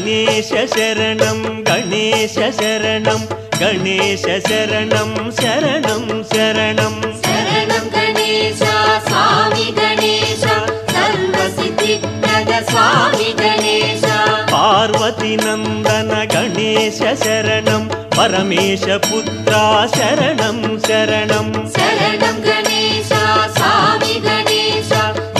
गणेश शरणं गणेश शरणं गणेश शरणं शरणं शरणं शरणं गणेश स्वामी गणेश सर्वसिद्धिप्रद स्वामी गणेश पार्वती नंदन गणेश शरणं परमेश पुत्रा शरणं शरणं शरणं गणेश स्वामी गणेश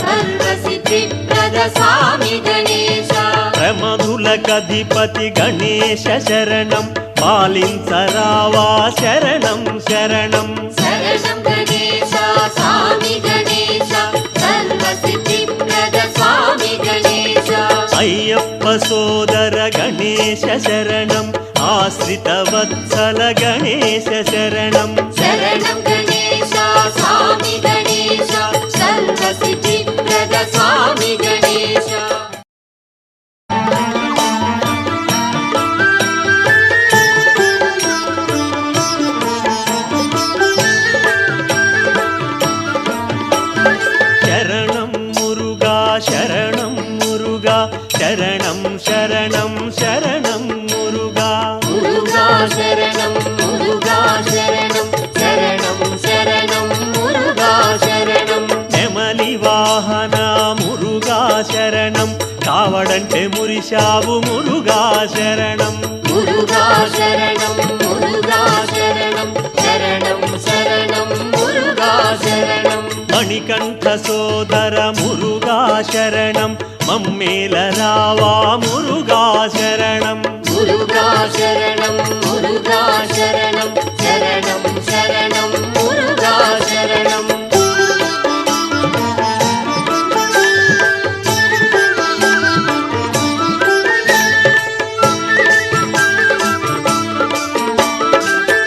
सर्वसिद्धिप्रद स्वामी गणेश प्रमधुलकधिपति गणेश शरणं पालिंचरावा शरणं शरणं शरणं गणेश स्वामी गणेश सर्वसिद्धिप्रद स्वामी गणेश अय्यप्प सोदर गणेश शरणं आश्रितवत्सल गणेश शरणं शरणं गणेश स्वामी गणेश सर्वसिद्धिप्रद स्वामी गणेश शरणं मुरुगा शरणं मुरुगा शरणं शरणं शरणं मुरुगा मुरुगा शरणं मुरुगा शरणं शरणं शरणं मुरुगा शरणं నెమలి వాహన మురుగా శరణం కావడంటే మురిశావు మురుగా శరణం मुरुगा शरणं मुरुगा शरणं शरणं शरणं मुरुगा शरणं మణికంఠ సోదర మురుగా శరణం మమ్మేల రావా మురుగా శరణం मुरुगा शरणं मुरुगा शरणं शरणं शरणं मुरुगा शरणं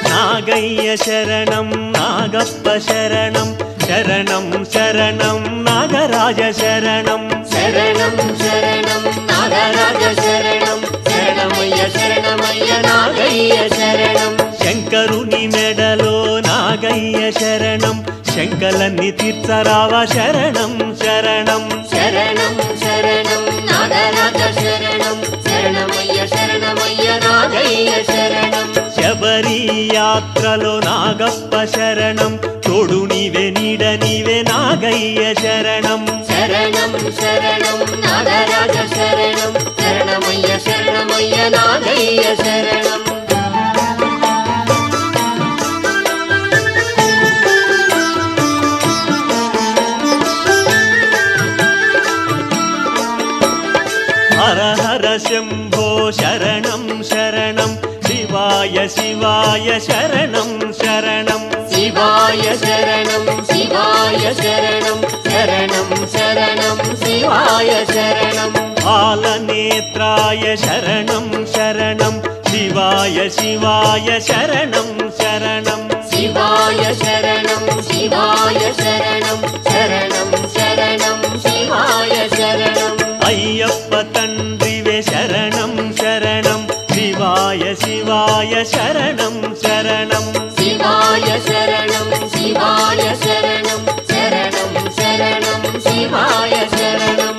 నాగయ్య శరణం నాగప్ప శరణం శరణం శరణం నాగరాజ శరణం शरणं शरणं नागराज शरणं शरणमय्य नागय्य शरणं శంకరుని మెడలో నాగయ్య శరణం శంకలన్ని తీర్చరావ శరణం శరణం शरणं शरणं नागराज शरणं शरणमय्य नागय्य शरणं శబరి యాత్రలో నాగప్ప శరణం తోడు నీవే నీడ నీవే నాగయ్య శరణం शरणं शरणं नागराज शरणं शरणमय्य नागय्य शरणं హర హర శంభో శరణం శరణం శివాయ శివాయ శరణం శరణం शिवाय शरणं शिवाय शरणं शरणं शरणं शिवाय शरणं బాలనేత్రాయ శరణం శరణం శివాయ శివాయ శరణం శరణం शिवाय शरणं शिवाय शरणं शरणं शरणं शिवाय शरणं అయ్యప్ప తండ్రివే శరణం శరణం శివాయ శివాయ శరణం శరణం शिवाय शरणं शिवाय शरणं शरणं शरणं शिवाय शरणं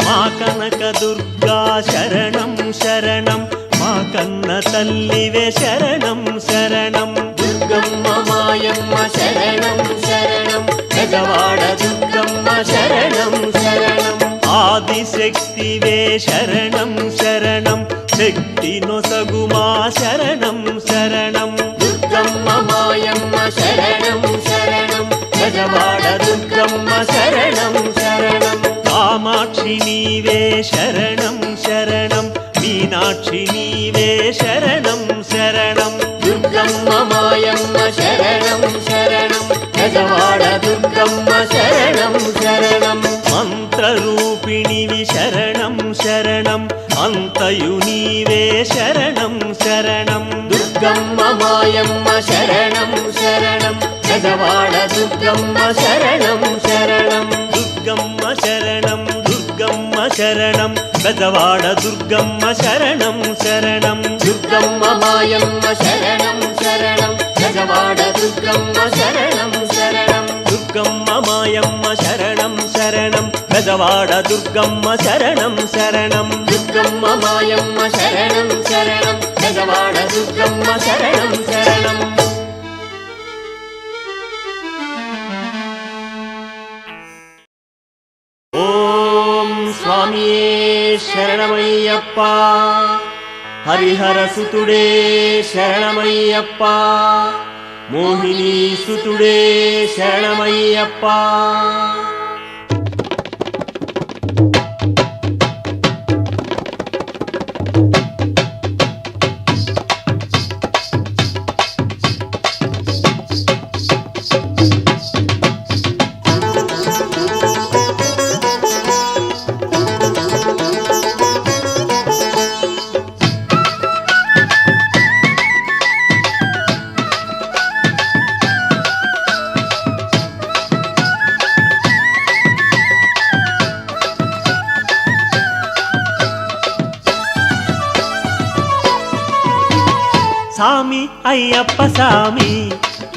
మా కనక దుర్గా శరణం శరణం మా కన్న తల్లివే శరణం శరణం दुर्गम्म मायम्म शरणं शरणं गजवाड दुर्गम्म शरणं शरणं ఆదిశక్తివే శరణం శరణం శక్తి నొసగుమా శరణం శరణం दुर्गम्म मायम्म शरणं शरणं गजवाड दुर्गम्म शरणं शरणं కామాక్షి నీవే శరణం శరణం మీనాక్షి నీవే శరణం శరణం दुर्गम्म मायम्म शरणं शरणं गजवाड दुर्गम्म शरणं शरणं మంత్రరూపిణివి శరణం శరణం అంతయు నీవే శరణం శరణం दुर्गम्म मायम्म शरणं शरणं गजवाड दुर्गम्म शरणं शरणं దుర్గమ్మ శరణం దుర్గమ్మ శరణం గజవాడ దుర్గమ్మ శరణం శరణం दुर्गम्म मायम्म शरणं शरणं బెజవాడ దుర్గమ్మ శరణం శరణం దుర్గమ్మ మాయమ్మ శరణం శరణం బెజవాడ దుర్గమ్మ శరణం శరణం దుర్గమ్మ మాయమ్మ శరణం శరణం బెజవాడ దుర్గమ్మ శరణం శరణం ఓం స్వామియే శరణమయ్యప్ప హరిహర సుతుడే శరణమయ్యప్ప మోహిని సుతుడే శరణమయ్యప్ప సామి అయ్యప్ప సామి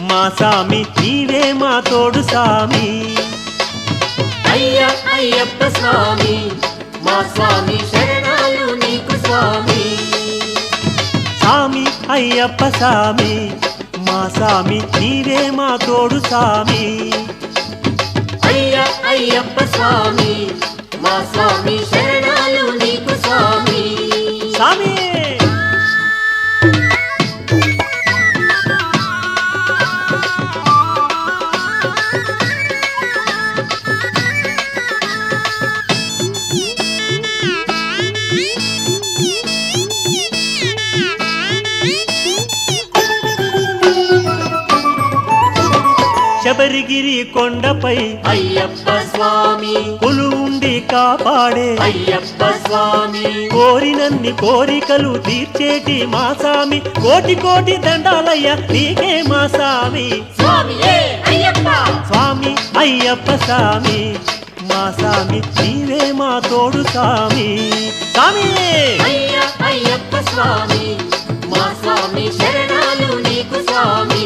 మా సామి నీవే మా తోడు సామి అయ్యప్ప స్వామి మా స్వామి శరణాలు నీకు స్వామి సామి అయ్యప్ప సామి మా సామి నీవే మా తోడు సామి అయ్యప్ప స్వామి మా స్వామి శరణాలు నీకు స్వామి సామి శబరిగిరి కొండపై అయ్యప్ప స్వామి కొలువుండి కాపాడే అయ్యప్ప స్వామి కోరినన్ని కోరికలు తీర్చేటి మా సామి కోటి కోటి దండాలయ్య నీకే మా సామి స్వామియే అయ్యప్ప స్వామి అయ్యప్ప సామి మా సామి నీవే మా తోడు సామి సామి అయ్యప్ప స్వామి మా స్వామి శరణాలు నీకు స్వామి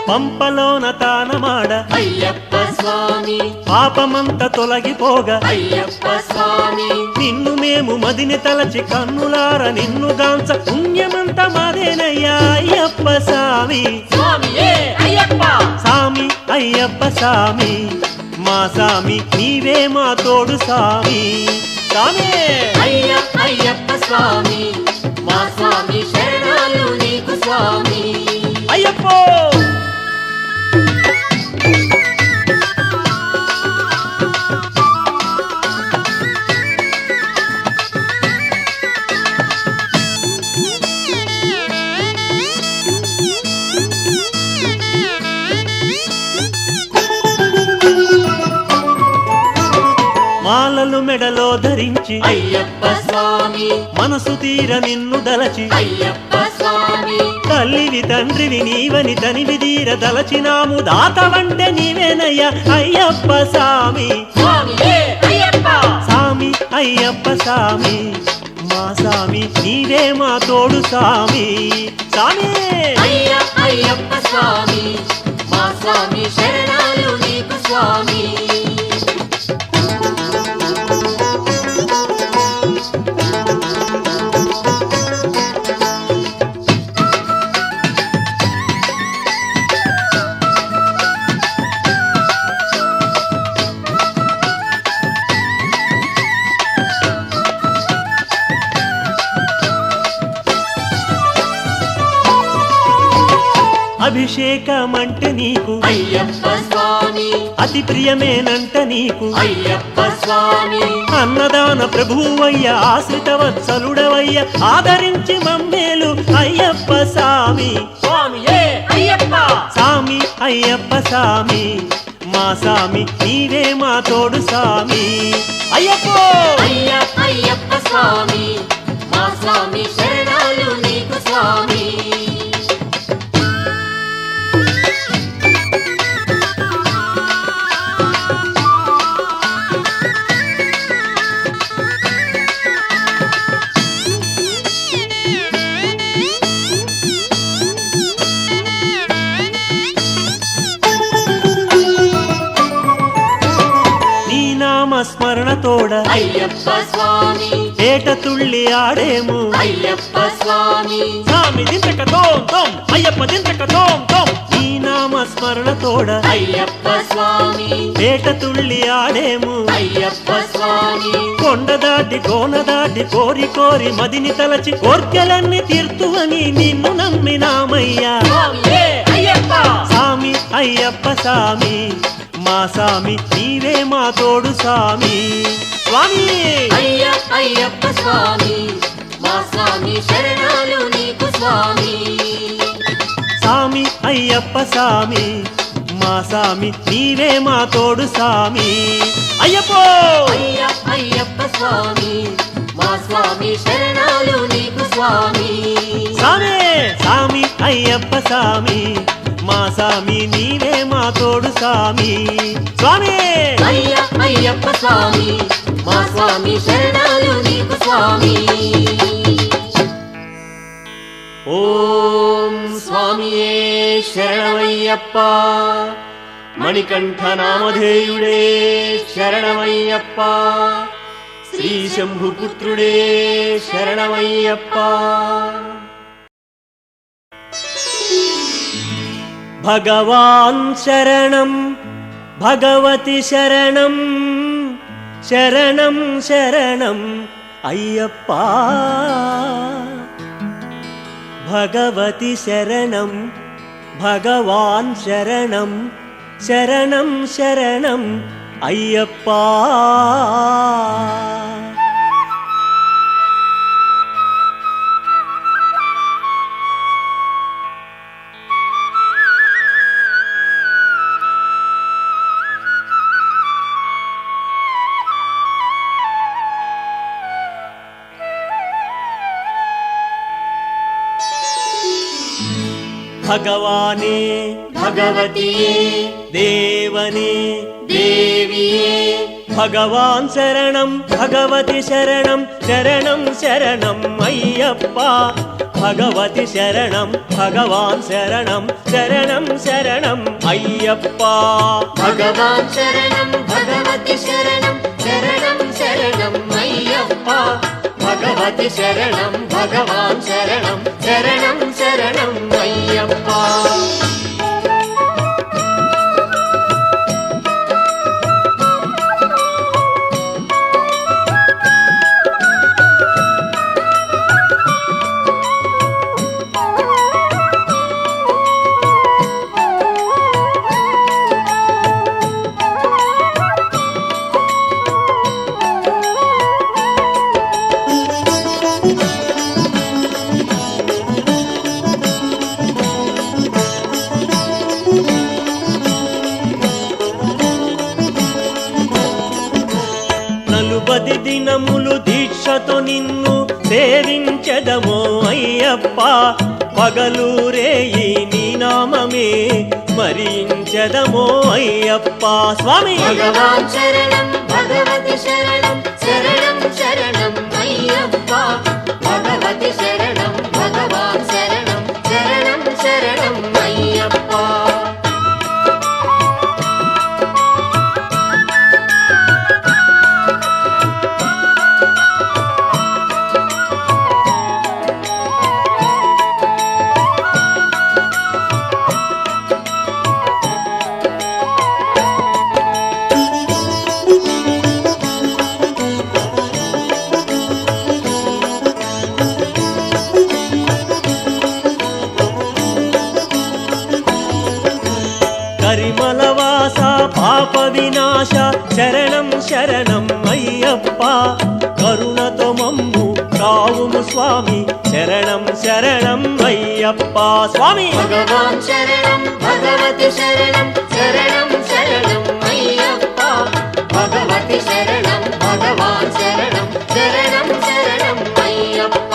పంపలోన తానమాడ అయ్యప్ప స్వామి పాపమంత తొలగిపోగా అయ్యప్ప స్వామి నిన్ను మేము మదిని తలచి కన్నులార నిన్ను గాంచ పుణ్యమంత మాదేనయ్యా అయ్యప్ప సామి స్వామియే అయ్యప్ప సామి అయ్యప్ప సామి మా సామి నీవే మా తోడు సామి సామి అయ్యప్ప స్వామి మా స్వామి శరణాలు నీకు స్వామి అయ్యప్పో మాలలు మెడలో ధరించి అయ్యప్ప స్వామి మనసు తీర నిన్ను దలచి అయ్యప్ప స్వామి తల్లివి తండ్రివి నీవని తనివి తీర దలచినాము దాతవంటే నీవేనయ్యా అయ్యప్ప సామి స్వామియే అయ్యప్ప సామి అయ్యప్ప సామి మా సామి నీవే మా తోడు సామి సామి అయ్యప్ప స్వామి మా స్వామి శరణాలు నీకు స్వామి అభిషేకమంటే నీకు అయ్యప్ప స్వామి అతి ప్రియమేనంట నీకు అయ్యప్ప స్వామి అన్నదాన ప్రభువయ్య ఆశ్రిత వత్సలుడవయ్య ఆదరించి మమ్మేలు అయ్యప్ప సామి స్వామియే అయ్యప్ప సామి అయ్యప్ప సామి మా సామి నీవే మా తోడు సామి అయ్యప్పో అయ్యప్ప స్వామి మా స్వామి శరణాలు నీకు స్వామి నీ నామ స్మరణ తోడ అయ్యప్ప స్వామి ఏట తుళ్ళి ఆడేము అయ్యప్ప స్వామి సామి దింతక తోం తోం అయ్యప్ప దింతక తోం తోం నీ నామ స్మరణ తోడ అయ్యప్ప స్వామి ఏట తుళ్ళి ఆడేము అయ్యప్ప స్వామి కొండ దాటి కోన దాటి కోరి కోరి మదిని తలచి కోర్కెలన్నీ తీర్తువని నిన్ను నమ్మినామయ్యా స్వామియే అయ్యప్ప సామి అయ్యప్ప సామి మా సామి నీవే మా తోడు సామి స్వామి అయ్యప్ప స్వామి మా స్వామి శరణాలు నీకు స్వామి సామి అయ్యప్ప సామి మా సామి నీవే మా తోడు సామి అయ్యప్పో అయ్యప్ప స్వామి మా స్వామి శరణాలు నీకు స్వామి సామి సామి అయ్యప్ప సామి మా సామి నీవే మా తోడు సామి స్వామి అయ్యప్ప స్వామి మా స్వామి శరణాలు నీకు స్వామి ఓం స్వామియే శరణమయ్యప్ప మణికంఠ నామధేయుడే శరణమయ్యప్ప శ్రీ శంభుపుత్రుడే శరణమయ్యప్ప భగవాన్ శరణం భగవతి శరణం శరణం శరణం అయ్యప్ప భగవతి శరణం భగవాన్ శరణం శరణం శరణం అయ్యప్ప భగవానే భగవతియే దేవనే దేవియే భగవాన్ శరణం భగవతి శరణం శరణం శరణం అయ్యప్ప భగవతి శరణం భగవాన్ శరణం శరణం శరణం అయ్యప్ప భగవాన్ శరణం భగవతి శరణం శరణం శరణం అయ్యప్ప భగవతి శరణం భగవాన్ శరణం శరణం శరణం అయ్యప్ప నలుబది దినములు దీక్షతో నిన్ను సేవించదమో అయ్యప్ప పగలూరేయి నీ నామమే స్మరించదమో అయ్యప్ప స్వామి భగవాన్ శరణం భగవతి శరణం శరణం శరణం అయ్యప్ప భగవతి శరణం భగవాన్ శరణం శరణం శరణం అయ్యప్ప కరిమలవాస పాప వినాశ శరణం శరణం అయ్యప్ప కరుణతో మమ్ము కావుము స్వామి శరణం శరణం అయ్యప్ప స్వామి భగవాన్ శరణం భగవతి శరణం శరణం శరణం అయ్యప్ప భగవతి శరణం భగవాన్ శరణం శరణం శరణం అయ్యప్ప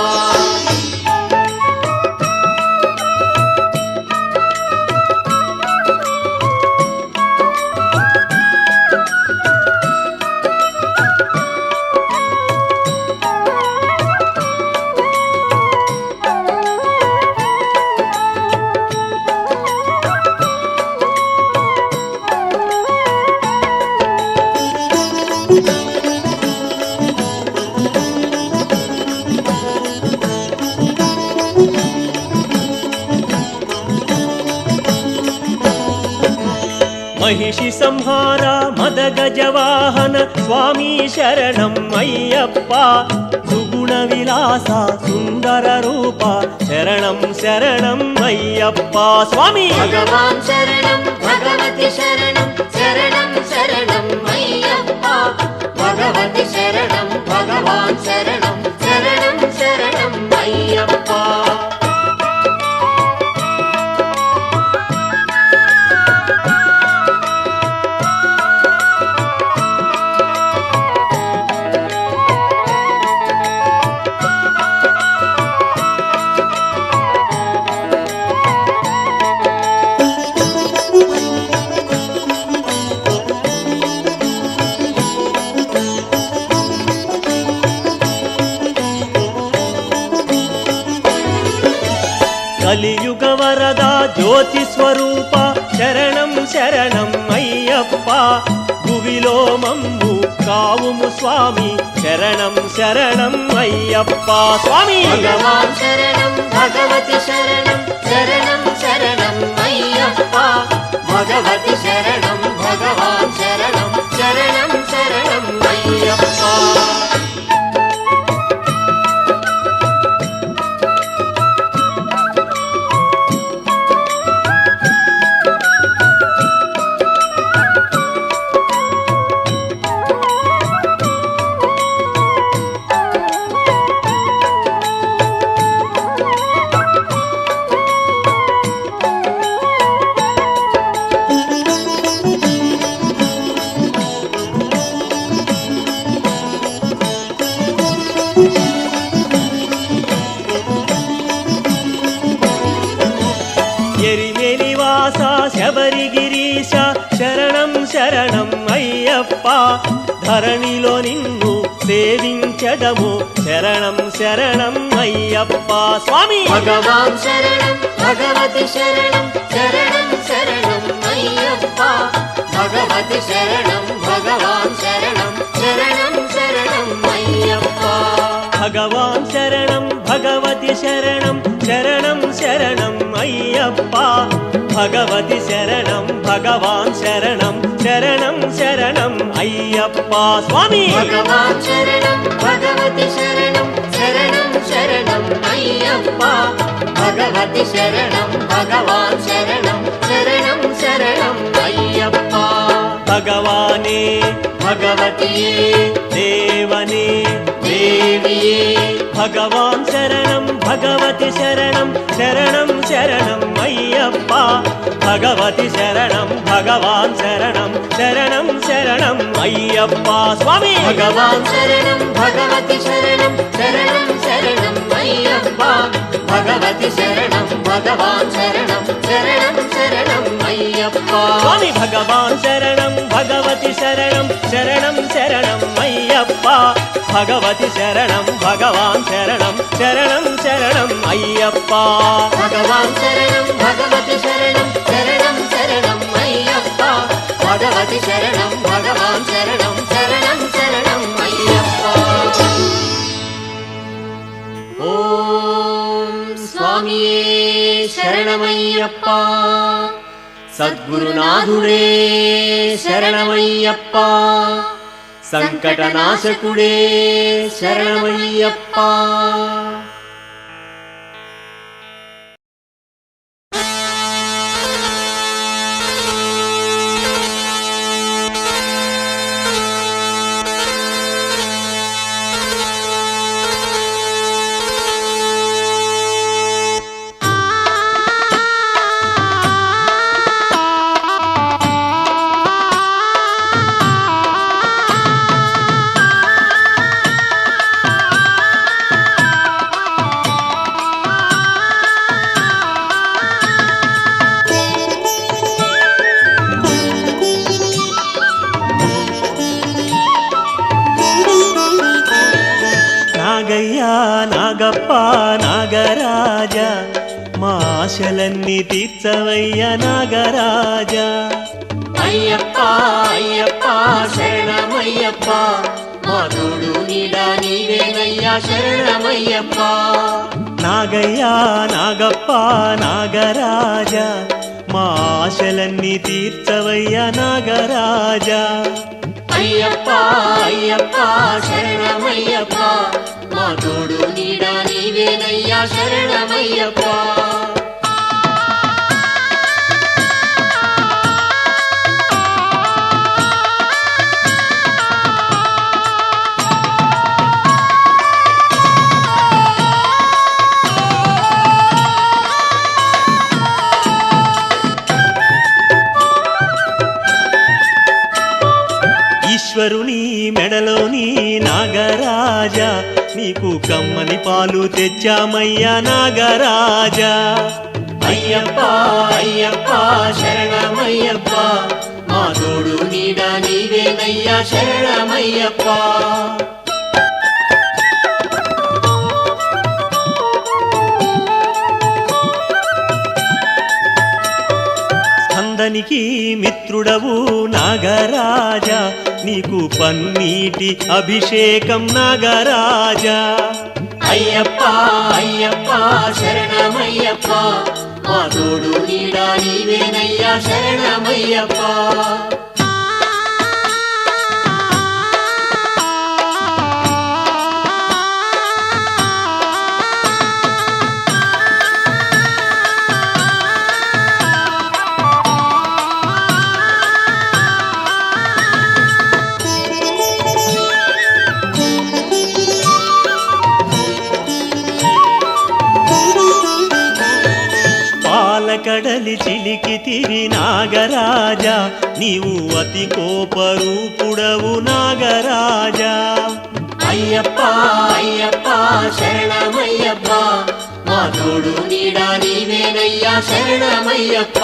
మహిషి సంహార మద గజవాహన స్వామి శరణం అయ్యప్ప సుగుణ విలాస సుందర రూప శరణం శరణం అయ్యప్ప స్వామి భగవాన్ శరణం భగవతి శరణం శరణం శరణం అయ్యప్ప భగవతి శరణం భగవాన్ శరణం శరణం శరణం అయ్యప్ప కలియుగ వరద జ్యోతి స్వరూప శరణం శరణం అయ్యప్ప భువిలో మమ్ము కావుము స్వామి శరణం శరణం అయ్యప్ప స్వామి భగవాన్ శరణం భగవతి శరణం శరణం శరణం అయ్యప్ప భగవతి శరణం భగవాన్ శరణం శరణం శరణం అయ్యప్ప ఎరిమెలివాస శబరిగిరీశ శరణం శరణం అయ్యప్ప ధరణిలో నిన్ను సేవించదము శరణం శరణం అయ్యప్ప స్వామి భగవాన్ శరణం భగవతి శరణం శరణం శరణం అయ్యప్ప భగవతి శరణం భగవాన్ శరణం శరణం శరణం అయ్యప్ప భగవాన్ శరణం భగవతి శరణం శరణం శరణం అయ్యప్ప భగవతి శరణం భగవాన్ శరణం శరణం శరణం అయ్యప్ప స్వామి భగవాన్ శరణం భగవతి శరణం శరణం శరణం అయ్యప్ప భగవతి శరణం భగవాన్ శరణం శరణం శరణం అయ్యప్ప భగవానే భగవతియే దేవనే దేవియే భగవాన్ శరణం భగవతి శరణం శరణం శరణం అయ్యప్ప భగవతి శరణం భగవాన్ శరణం శరణం శరణం అయ్యప్ప స్వామి భగవాన్ శరణం భగవతి శరణం శరణం శరణం అయ్యప్ప భగవతి శరణం భగవాన్ శరణం శరణం శరణం అయ్యప్ప స్వామి భగవాన్ శరణం భగవతి శరణం శరణం శరణం అయ్యప్ప భగవతి శరణం భగవాన్ శరణం శరణం శరణం అయ్యప్ప భగవాన్ శరణం భగవతి శరణం శరణం శరణం అయ్యప్ప భగవతి శరణం భగవాన్ శరణం శరణం శరణం అయ్యప్ప ఓం స్వామియే శరణమయ్యప్ప సద్గురునాథుడే శరణమయ్యప్ప సంకటనాశకుడే శరణమయ్యప్ప నాగయ్యా నాగప్ప నాగరాజ మా ఆశలన్నీ తీర్చవయ్య నాగరాజ. అయ్యప్ప అయ్యప్ప శరణమయ్యప్ప మా తోడు నీడా నీవేనయ్యా శరణమయ్యప్ప. నాగయ్యా నాగప్ప నాగరాజ మా ఆశలన్నీ తీర్చవయ్య నాగరాజ. అయ్యప్ప అయ్యప్ప శరణమయ్యప్ప మా తోడు నీడా నీవేనయ్యా శరణమయ్యప్ప. ఈశ్వరుని మెడలోని నాగరాజ నీకు కమ్మని పాలు తెచ్చామయ్యా నాగరాజ. అయ్యప్ప అయ్యప్ప శరణమయ్యప్ప మా తోడు నీడా నీవేనయ్యా శరణమయ్యప్ప. స్కందనికి మిత్రుడవు నాగరాజ నీకు పన్నీటి అభిషేకం నాగరాజ. అయ్యప్ప అయ్యప్ప శరణమయ్యప్ప మా తోడు నీడా నీవేనయ్యా శరణమయ్యప్ప. కడలి చిలికి తిరి నాగరాజ నీవు అతి కోపరూపుడవు నాగరాజ. అయ్యప్ప అయ్యప్ప శరణమయ్యప్ప మా తోడు నీడా నీవేనయ్యా శరణమయ్యప్ప.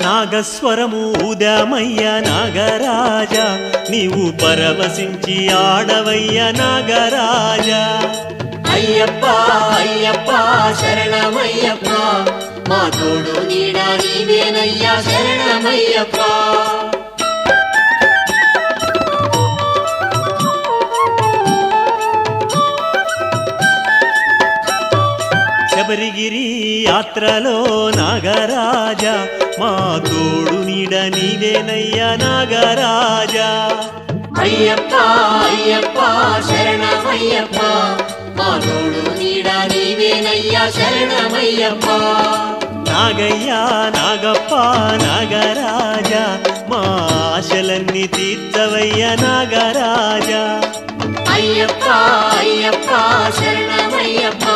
నాగస్వరము ఊదామయ్య నాగరాజ నీవు పరవశించి ఆడవయ్య నాగరాజ. అయ్యప్ప అయ్యప్ప శరణమయ్యప్ప మా తోడు నీడా నీవేనయ్యా శరణమయ్యప్ప. శబరిగిరి యాత్రలో నాగరాజ మా తోడు నీడ నీవేనయ్యా నాగరాజ. అయ్యప్ప అయ్యప్ప శరణమయ్యప్ప మా తోడు నీడా నీవేనయ్యా శరణమయ్యప్ప. నాగయ్యా నాగప్ప నాగరాజ మా ఆశలన్నీ తీర్చవయ్య నాగరాజ. అయ్యప్ప అయ్యప్ప శరణమయ్యప్ప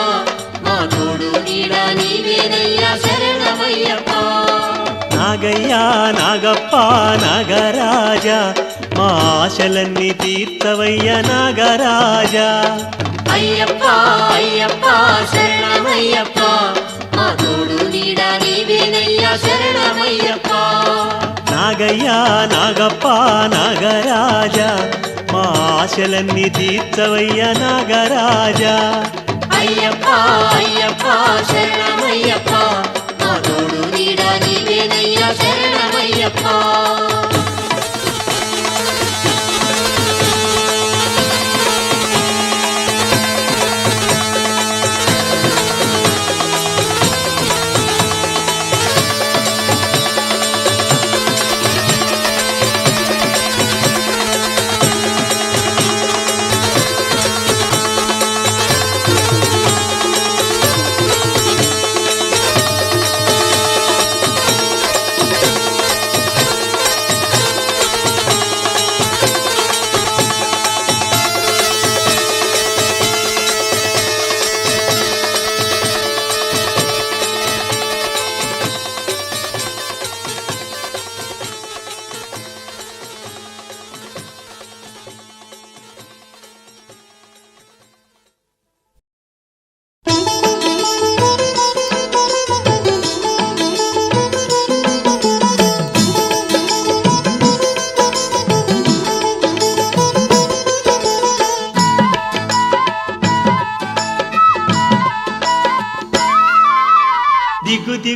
మా తోడు నీడా నీవేనయ్యా శరణమయ్యప్ప. నాగయ్యా నాగప్ప నాగరాజ మా ఆశలన్నీ తీర్చవయ్య నాగరాజ. అయ్యప్ప అయ్యప్ప శరణమయ్యప్ప మా తోడు నీడా నీవేనయ్యా శరణమయ్యప్ప. నాగయ్యా నాగప్ప నాగరాజ మా ఆశలన్నీ తీర్చవయ్య నాగరాజ. అయ్యప్ప అయ్యప్ప శరణమయ్యప్ప మా తోడు నీడా నీవేనయ్యా శరణమయ్యప్ప.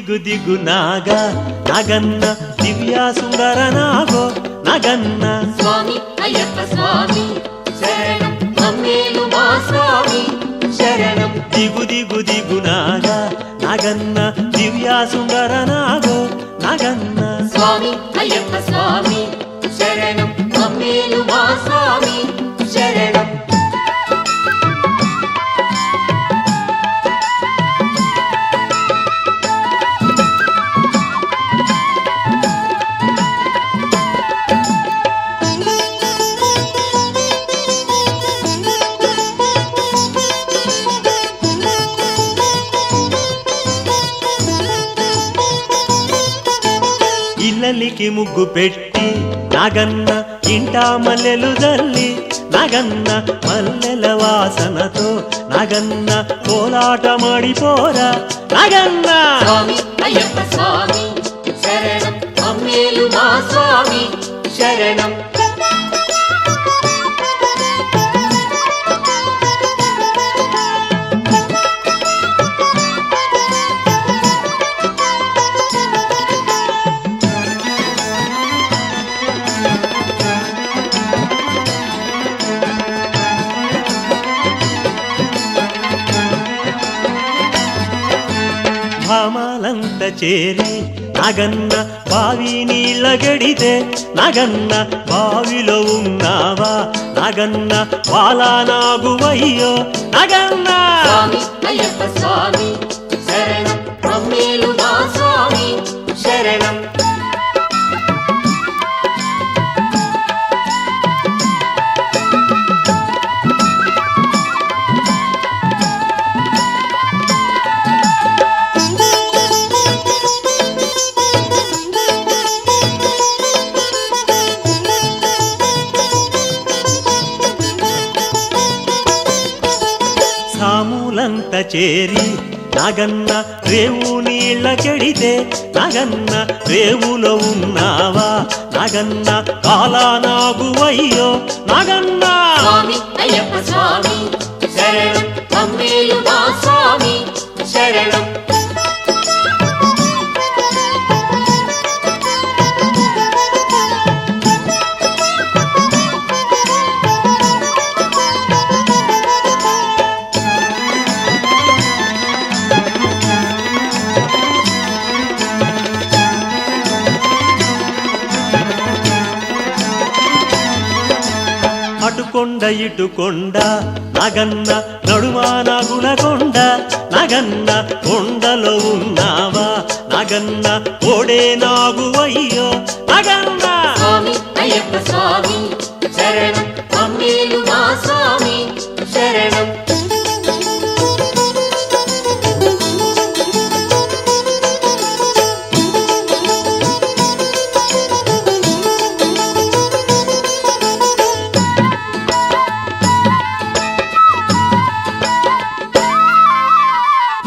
దిగు నాగ నాగన్న దివ్య సుందర నాగో నాగన్న స్వామి అయ్యప్ప స్వామి శరణం మమ్మేలు మా స్వామి శరణం దిగు నాగ నాగన్న దివ్య సుందర నాగో నాగన్న స్వామి అయ్యప్ప స్వామి శరణం మమ్మేలు మా స్వామి శరణం ఇల్లలికి ముగ్గు పెట్టి నాగన్న ఇంటా మల్లెలు జల్లి నాగన్న మల్లెల వాసనతో నాగన్న కోలాటమాడిపోరా నాగన్న స్వామి అయ్యప్ప స్వామి శరణం మమ్మేలు మా స్వామి శరణం భామాలంత చేరి నాగన్న బావి నీళ్ళ గడితే నాగన్న బావిలో ఉన్నావా నాగన్న వాలా నాగువయ్యో నాగన్న స్వామి అయ్యప్ప స్వామి శరణం మమ్మేలు మా స్వామి శరణం సాములంత చేరి నాగన్న రేవు నీళ్ళ కెడితే నాగన్న రేవులో ఉన్నావా నాగన్న కాలా నాగువయ్యో నాగన్న స్వామి అయ్యప్ప స్వామి శరణం మమ్మేలు మా స్వామి శరణం అటుకొండ ఇటుకొండ నాగన్న నడుమా నాగుల కొండ నాగన్న కొండలో ఉన్నావా నాగన్న ఓడే నాగువయ్యో నాగన్న స్వామి అయ్యప్ప స్వామి శరణం మమ్మేలు మా స్వామి శరణం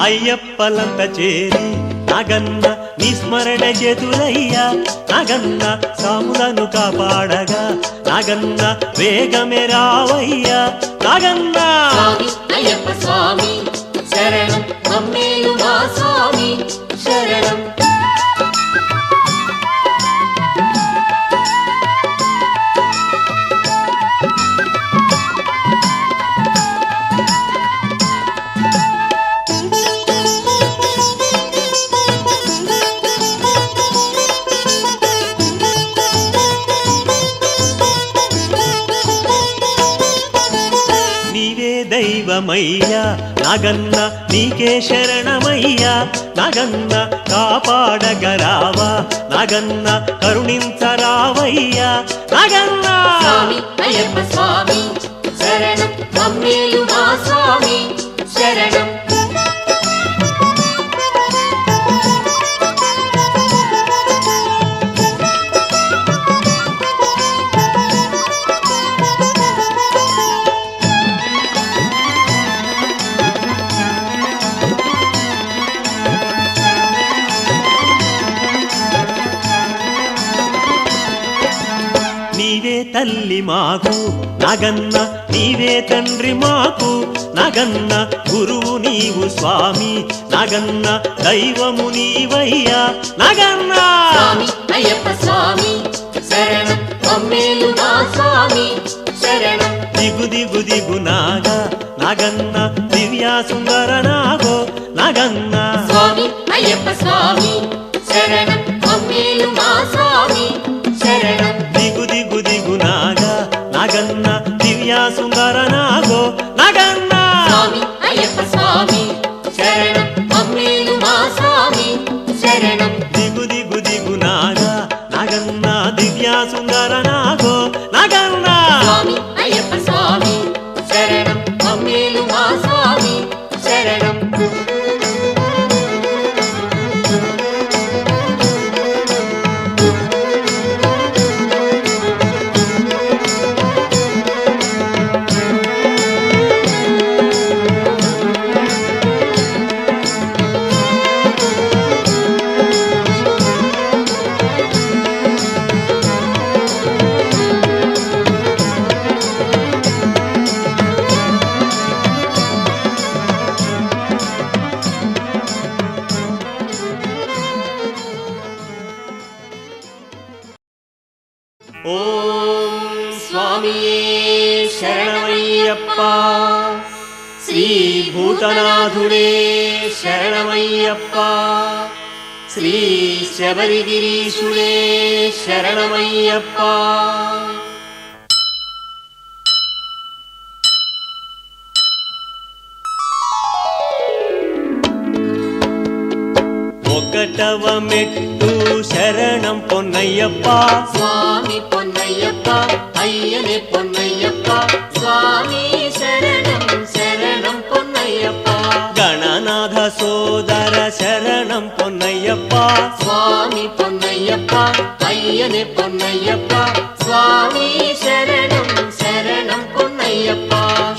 అయ్యప్పలంత చేరి నాగన్న నిస్మరణ చేతులయ్యా నాగన్న సాములను కాపాడగా నాగన్న వేగమే రావయ్యా నాగన్న స్వామి అయ్యప్ప స్వామి శరణం మమ్మేలు మా స్వామి శరణం నీవే దైవమయ్యా నాగన్న నీకే శరణమయ్యా నాగన్న కాపాడగరావా నాగన్న కరుణించరావయ్యా నాగన్న స్వామి అయ్యప్ప స్వామి శరణం మమ్మేలు మా స్వామి శరణం తల్లి మాకు నాగన్న నీవే తండ్రి మాకు నాగన్న గురువు నీవు స్వామి నాగన్న దైవము నీవయ్యా నాగన్న స్వామి అయ్యప్ప స్వామి శరణం మమ్మేలు మా స్వామి శరణం దిగు దిగు దిగు నాగా నాగన్న దివ్యా సుందర నాగో నాగన్న స్వామి అయ్యప్ప స్వామి శరణం మమ్మేలు మా స్వామి శరణం దిగు దిగు దిగు నాగా నాగన్న దివ్యా సుందర నాగో నాగన్న స్వామి అయ్యప్ప స్వామి శరణం మమ్మేలు మా స్వామి శరణం దిగు దిగు దిగు నాగా నాగన్న దివ్యా సుందర నాగో నాగన్న స్వామి అయ్యప్ప స్వామి శరణం మమ్మేలు మా స్వామి శరణం ఓం స్వామియే శరణమయ్యప్ప శ్రీ భూతనాథుడే శరణమయ్యప్ప శ్రీ శబరిగిరీశుడే శరణమయ్యప్ప ఒకటవ మెట్టు శరణం పొన్నయ్యప్ప స్వామి పొన్నయ్యప్ప అయ్యనే పొన్నయ్యప్ప స్వామి శరణం శరణం పొన్నయ్యప్ప గణనాథ సోదర శరణం పొన్నయ్యప్ప స్వామి పొన్నయ్యప్ప అయ్యనే పొన్నయ్యప్ప స్వామి శరణం శరణం పొన్నయ్యప్ప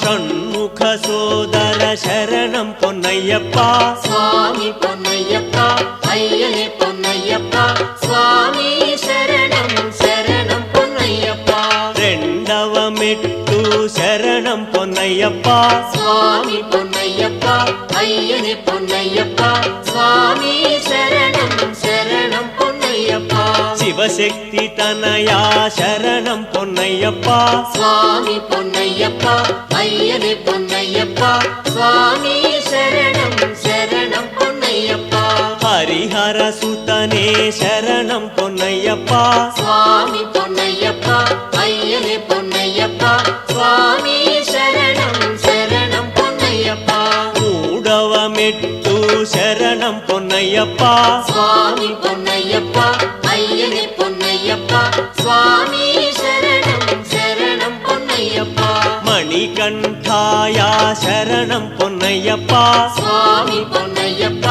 షణ్ముఖ సోదర శరణం పొన్నయ్యప్ప స్వామి పొన్నయ్యప్ప అయ్యనే పొన్నయ్యప్ప స్వామి శరణం శరణం పొన్నయ్యప్ప రెండవ మెట్టు శరణం పొన్నయ్యప్ప స్వామి పొన్నయ్యప్ప అయ్యనే పొన్నయ్యప్ప స్వామి శరణం శరణం పొన్నయ్యప్ప శివశక్తి తనయా శరణం పొన్నయ్యప్ప స్వామి పొన్నయ్యప్ప అయ్యనే పొన్నయ్యప్ప స్వామి శరణం శరణం పొన్నయ్యప్ప హరిహర సుతనే శరణం పొన్నయ్యప్ప స్వామి పొన్నయ్యప్ప అయ్యనే పొన్నయ్యప్ప స్వామి శరణం శరణం పొన్నయ్యప్ప మూడవ మెట్టు శరణం పొన్నయ్యప్ప స్వామి పొన్నయ్యప్ప అయ్యనే పొన్నయ్యప్ప స్వామి శరణం శరణం పొన్నయ్యప్ప మణికంఠాయ శరణం పొన్నయ్యప్ప స్వామి పొన్నయ్యప్ప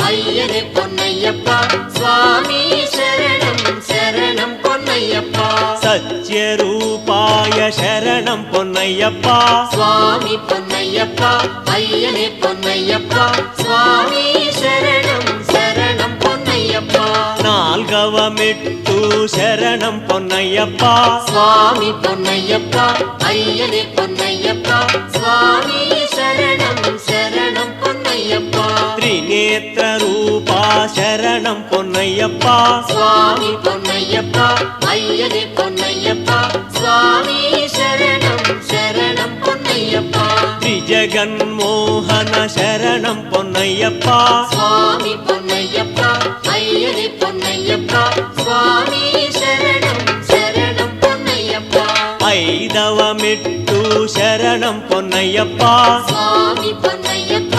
అయ్యనే పొన్నయ్యప్ప స్వామి శరణం శరణం పొన్నయ్యప్ప సత్యరూపాయ శరణం పొన్నయ్యప్ప స్వామి పొన్నయ్యప్ప అయ్యనే పొన్నయ్యప్ప స్వామి శరణం శరణం పొన్నయ్యప్ప నాల్గవ మెట్టు శరణం పొన్నయ్యప్ప స్వామి పొన్నయ్యప్ప అయ్యనే పొన్నయ్యప్ప స్వామి శరణం శరణం పొన్నయ్యప్ప త్రినేత్ర రూపా శరణం పొన్నయ్యప్ప స్వామి పొన్నయ్యప్ప అయ్యనే పొన్నయ్యప్ప స్వామి శరణం శరణం పొన్నయ్యప్ప త్రిజగన్మోహన శరణం పొన్నయ్యప్ప స్వామి పొన్నయ్యప్ప అయ్యనే పొన్నయ్యప్ప స్వామి శరణం శరణం పొన్నయ్యప్ప ఐదవ మెట్టు శరణం పొన్నయ్యప్ప స్వామి పొన్నయ్యప్ప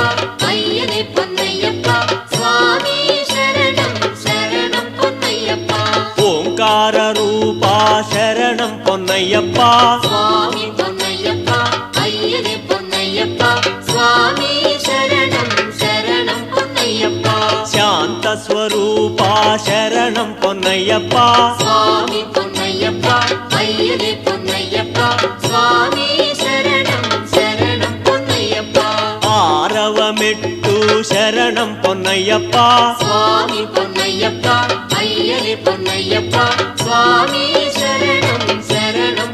అయ్యనే పొన్నయ్యప్ప స్వామి శరణం శరణం పొన్నయ్యప్ప ఓంకార రూపా శరణం పొన్నయ్యప్ప స్వామి పొన్నయ్యప్ప అయ్యనే పొన్నయ్యప్ప స్వామి శరణం శరణం పొన్నయ్యప్ప శాంత స్వరూపా శరణం పొన్నయ్యప్ప స్వామి పొన్నయ్యప్ప అయ్యనే పొన్నయ్యప్ప స్వామి శరణం శరణం పొన్నయ్యప్ప ఆరవ మెట్టు శరణం పొన్నయ్యప్ప స్వామి పొన్నయ్యప్ప అయ్యనే పొన్నయ్యప్ప స్వామి శరణం శరణం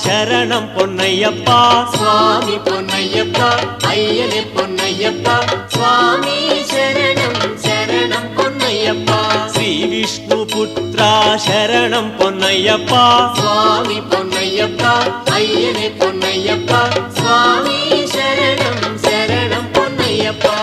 சரணம் பொன்னையப்பா சுவாமி பொன்னையப்பா ஐயனே பொன்னையப்பா சுவாமி சரணம் சரணம் பொன்னையப்பா ஸ்ரீ விஷ்ணு புத்ரா சரணம் பொன்னையப்பா சுவாமி பொன்னையப்பா ஐயனே பொன்னையப்பா சுவாமி சரணம் சரணம் பொன்னையப்பா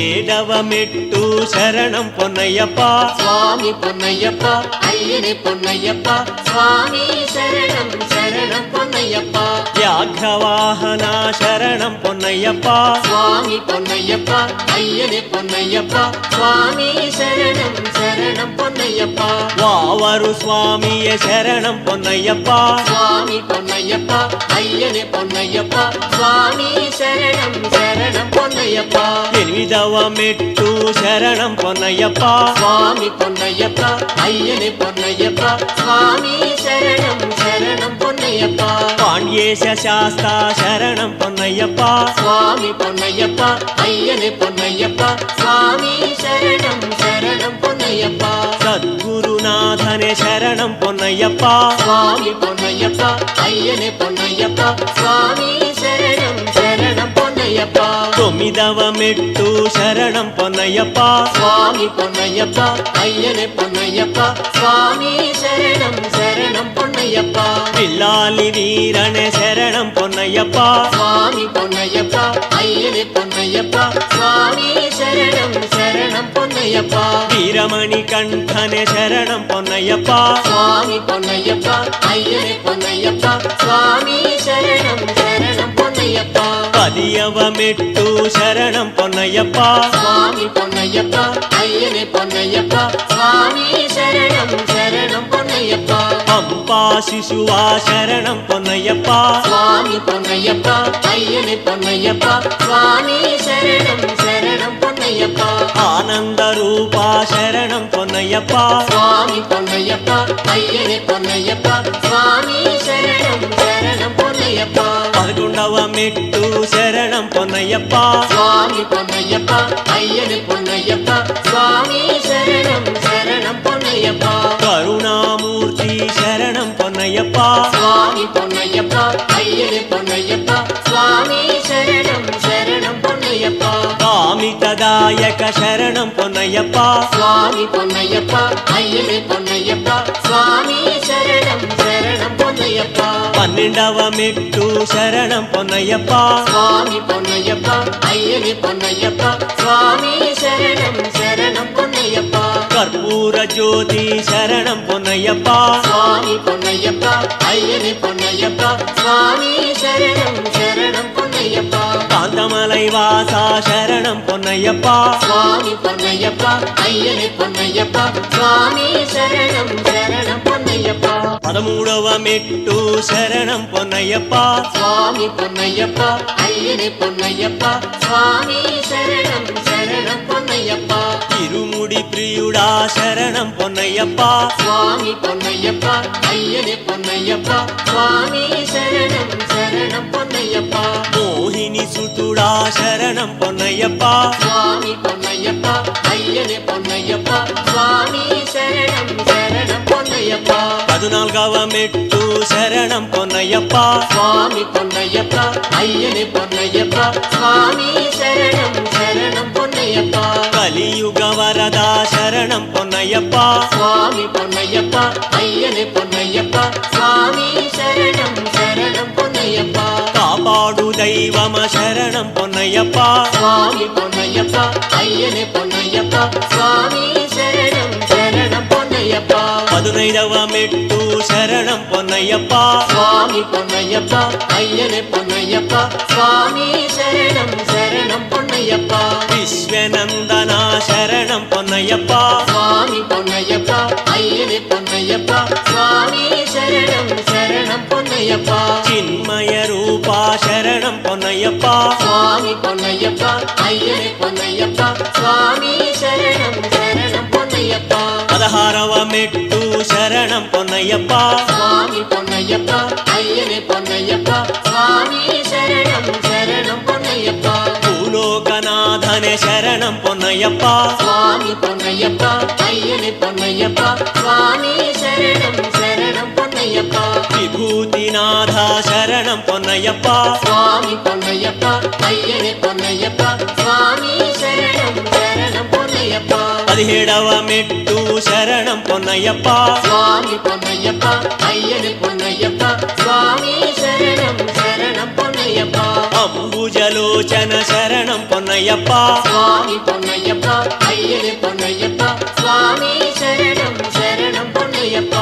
ஏடவமெட்டு சரணம் பொன்னையப்பா சுவாமி பொன்னையப்பா ஐயனே பொன்னையப்பா சுவாமி சரணம் சரணம் பொன்னையப்பா வியாಘ್ರವಾಹನ சரணம் பொன்னையப்பா சுவாமி பொன்னையப்பா ஐயனே பொன்னையப்பா சுவாமி சரணம் சரணம் பொன்னையப்பா வாவரு சுவாமிய சரணம் பொன்னையப்பா சுவாமி பொன்னையப்பா ஐயனே பொன்னையப்பா சுவாமி சரணம் சரணம் பொன்னையப்பா எனிதவமெಟ್ಟು சரணம் பொன்னையப்பா சுவாமி பொன்னையப்பா ஐயனே பொன்னையப்பா சுவாமி சரணம் சரணம் பொன்னையப்பா பாண்டியேಶ சாஸ்தா சரணம் பொன்னையப்பா சுவாமி பொன்னையப்பா ஐயனே பொன்னையப்பா சுவாமி சரணம் சரணம் பொன்னையப்பா சத்குருநாதனே சரணம் பொன்னையப்பா சுவாமி பொன்னையப்பா ஐயனே பொன்னையப்பா சுவாமி சரணம் சரணம் பொன்னையப்பா தொமிதவமெಟ್ಟು சரணம் பொன்னையப்பா சுவாமி பொன்னையப்பா ஐயனே பொன்னையப்பா சுவாமி சரணம் சரணம் பொன்னையப்பா பில்லாலி வீரனே சரணம் பொன்னையப்பா சுவாமி பொன்னையப்பா ஐயனே பொன்னையப்பா சுவாமி சரணம் சரணம் பொன்னையப்பா வீரமணி கண்டனே சரணம் பொன்னையப்பா சுவாமி பொன்னையப்பா ஐயனே பொன்னையப்பா சுவாமி சரணம் சரணம் பொன்னையப்பா பதியவமெಟ್ಟು சரணம் பொன்னையப்பா சுவாமி பொன்னையப்பா ஐயனே பொன்னையப்பா சுவாமி சரணம் சரணம் பொன்னையப்பா அம்பா சிசுவா சரணம் பொன்னையப்பா சுவாமி பொன்னையப்பா ஐயனே பொன்னையப்பா சுவாமி சரணம் சரணம் பொன்னையப்பா ஆனந்த ரூபா சரணம் பொன்னையப்பா சுவாமி பொன்னையப்பா ஐயனே பொன்னையப்பா சுவாமி சரணம் சரணம் பொன்னையப்பா பதினொண்டவமெಟ್ಟು சரணம் பொன்னையப்பா சுவாமி பொன்னையப்பா ஐயனே பொன்னையப்பா சுவாமி சரணம் சரணம் பொன்னையப்பா கருணாமூர்த்தி சரணம் பொன்னையப்பா சுவாமி பொன்னையப்பா ஐயனே பொன்னையப்பா சுவாமி சரணம் சரணம் பொன்னையப்பா காமிததாயக சரணம் பொன்னையப்பா சுவாமி பொன்னையப்பா ஐயனே பொன்னையப்பா சுவாமி சரணம் சரணம் பொன்னையப்பா பன்னெண்டவமெಟ್ಟು சரணம் பொன்னையப்பா சுவாமி பொன்னையப்பா ஐயனே பொன்னையப்பா சுவாமி சரணம் சரணம் பொன்னையப்பா கற்பூர ஜோதி சரணம் பொன்னையப்பா சுவாமி பொன்னையப்பா ஐயனே பொன்னையப்பா சுவாமி சரணம் சரணம் பொன்னையப்பா காந்தமலை வாசா சரணம் பொன்னையப்பா சுவாமி பொன்னையப்பா ஐயனே பொன்னையப்பா சுவாமி சரணம் சரணம் பொன்னையப்பா పదమూడవమెట్టు శరణం పొన్నయ్యప్ప சுவாமி பொன்னையப்பா ஐயனே பொன்னையப்பா சுவாமி சரணம் சரணம் பொன்னையப்பா ఇరుముడి ప్రియుడా శరణం పొన్నయ్యప్ప சுவாமி பொன்னையப்பா ஐயனே பொன்னையப்பா சுவாமி சரணம் சரணம் பொன்னையப்பா మోహిని సుతుడా శరణం పొన్నయ్యప్ప சுவாமி பொன்னையப்பா ஐயனே பொன்னையப்பா சுவாமி சரணம் சரணம் பொன்னையப்பா 14వమెట్టు శరణం పొన్నయ్యప్ప சுவாமி பொன்னையப்பா ஐயனே பொன்னையப்பா சுவாமி சரணம் சரணம் பொன்னையப்பா కలియుగ వరదా శరణం పొన్నయ్యప్ప சுவாமி பொன்னையப்பா ஐயனே பொன்னையப்பா சுவாமி சரணம் சரணம் பொன்னையப்பா కాపాడు దైవమ శరణం పొన్నయ్యప్ప சுவாமி பொன்னையப்பா ஐயனே பொன்னையப்பா சுவாமி சரணம் சரணம் பொன்னையப்பா 15వమెట్టు శరణం పొన్నయ్యప్ప சுவாமி பொன்னையப்பா ஐயனே பொன்னையப்பா சுவாமி சரணம் சரணம் பொன்னையப்பா విశ్వనందన శరణం పొన్నయ్యప్ప சுவாமி பொன்னையப்பா ஐயனே பொன்னையப்பா சுவாமி சரணம் சரணம் பொன்னையப்பா చిన్మయ రూపా శరణం పొన్నయ్యప్ప சுவாமி பொன்னையப்பா ஐயனே பொன்னையப்பா சுவாமி சரணம் சரணம் பொன்னையப்பா 16వమెట్టు శరణం పొన్నయ్యప్ప சுவாமி பொன்னையப்பா ஐயனே பொன்னையப்பா சுவாமி சரணம் சரணம் பொன்னையப்பா భూలోకనాథనే శరణం శరణం పొన్నయ్యప్ప స్వామి పొన్నయ్యప్ప అయ్యని పొన్నయ్యప్ప స్వామి శరణం శరణం పొన్నయ్యప్ప విభూతినాథ శరణం పొన్నయ్యప్ప స్వామి పొన్నయ్యప్ప అయ్యని పొన్నయ్యప్ప స్వామి శరణం శరణం పొన్నయ్యప్ప 17వ మెట్టు శరణం పొన్నయ్యప్ప స్వామి పొన్నయ్యప్ప అయ్యని పొన్నయ్యప్ప స్వామి శరణం శరణం పొన్నయ్యప్ప అంబుజలోచన శరణం పొన్నయ్యప్ప స్వామి పొన్నయ్యప్ప అయ్యని పొన్నయ్యప్ప స్వామి శరణం శరణం పొన్నయ్యప్ప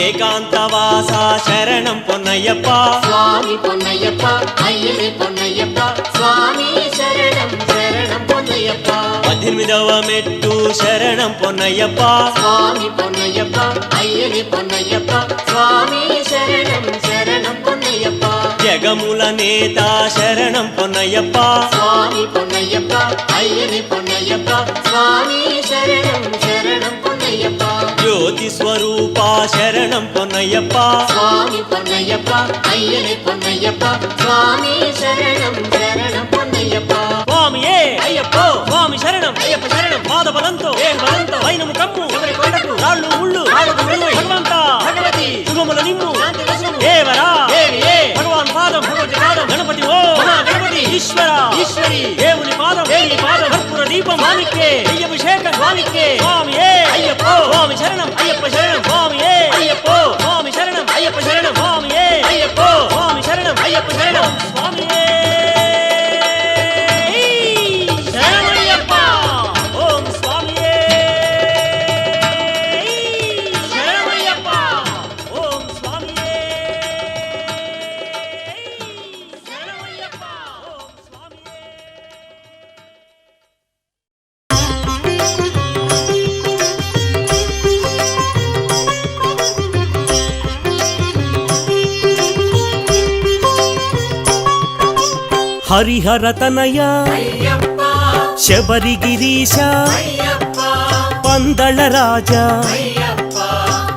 ఏకాంతవాస శరణం పొన్నయ్యప్ప స్వామి పొన్నయ్యప్ప అయ్యని పొన్నయ్యప్ప స్వామి శరణం శరణం పొన్నయ్యప్ప 18వ మెట్టు శరణం పొన్నయ్యప్ప స్వామి పొన్నయ్యప్ప అయ్యని పొన్నయ్యప్ప స్వామి శరణం శరణం పొన్నయ్యప్ప జగముల నేత శరణం పొన్నయ్యప్ప స్వామి పొన్నయ్యప్ప అయ్యని పొన్నయ్యప్ప స్వామి శరణం శరణం పొన్నయ్యప్ప జ్యోతి స్వరూప శరణం పొన్నయ్యప్ప స్వామి పొన్నయ్యప్ప అయ్యని పొన్నయ్యప్ప స్వామి శరణం శరణం పొన్నయ్యప్ప స్వామియే అయ్యప్ప స్వామి శరణం అయ్యప్ప శరణం పాద బలంతో ఏ బలంతో వైనము కమ్ము ఎవరి కొండకు రాళ్ళు ముళ్ళు భగవంత భగవతి శుభముల నిమ్ము దేవరా దేవియే భగవాన్ పాదం భగవతి పాదం గణపతి ఓ మహా గణపతి ఈశ్వర ఈశ్వరి దేవుని పాదం దేవి పాదం కర్పూర దీపం స్వామికే అయ్యభిషేకం స్వామికే స్వామియే అయ్యప్ప స్వామి శరణం అయ్యప్ప శరణం స్వామియే అయ్యప్ప స్వామి శరణం అయ్యప్ప శరణం స్వామియే అయ్యప్ప స్వామి శరణం అయ్యప్ప శరణం స్వామియే శరణమయ్యప్ప ఓం స్వామియే శరణమయ్యప్ప ఓం స్వామియే శరణమయ్యప్ప ఓం స్వామియే హరిహరతనయ అయ్యప్ప శబరిగిరీశ అయ్యప్ప పందళ రాజా అయ్యప్ప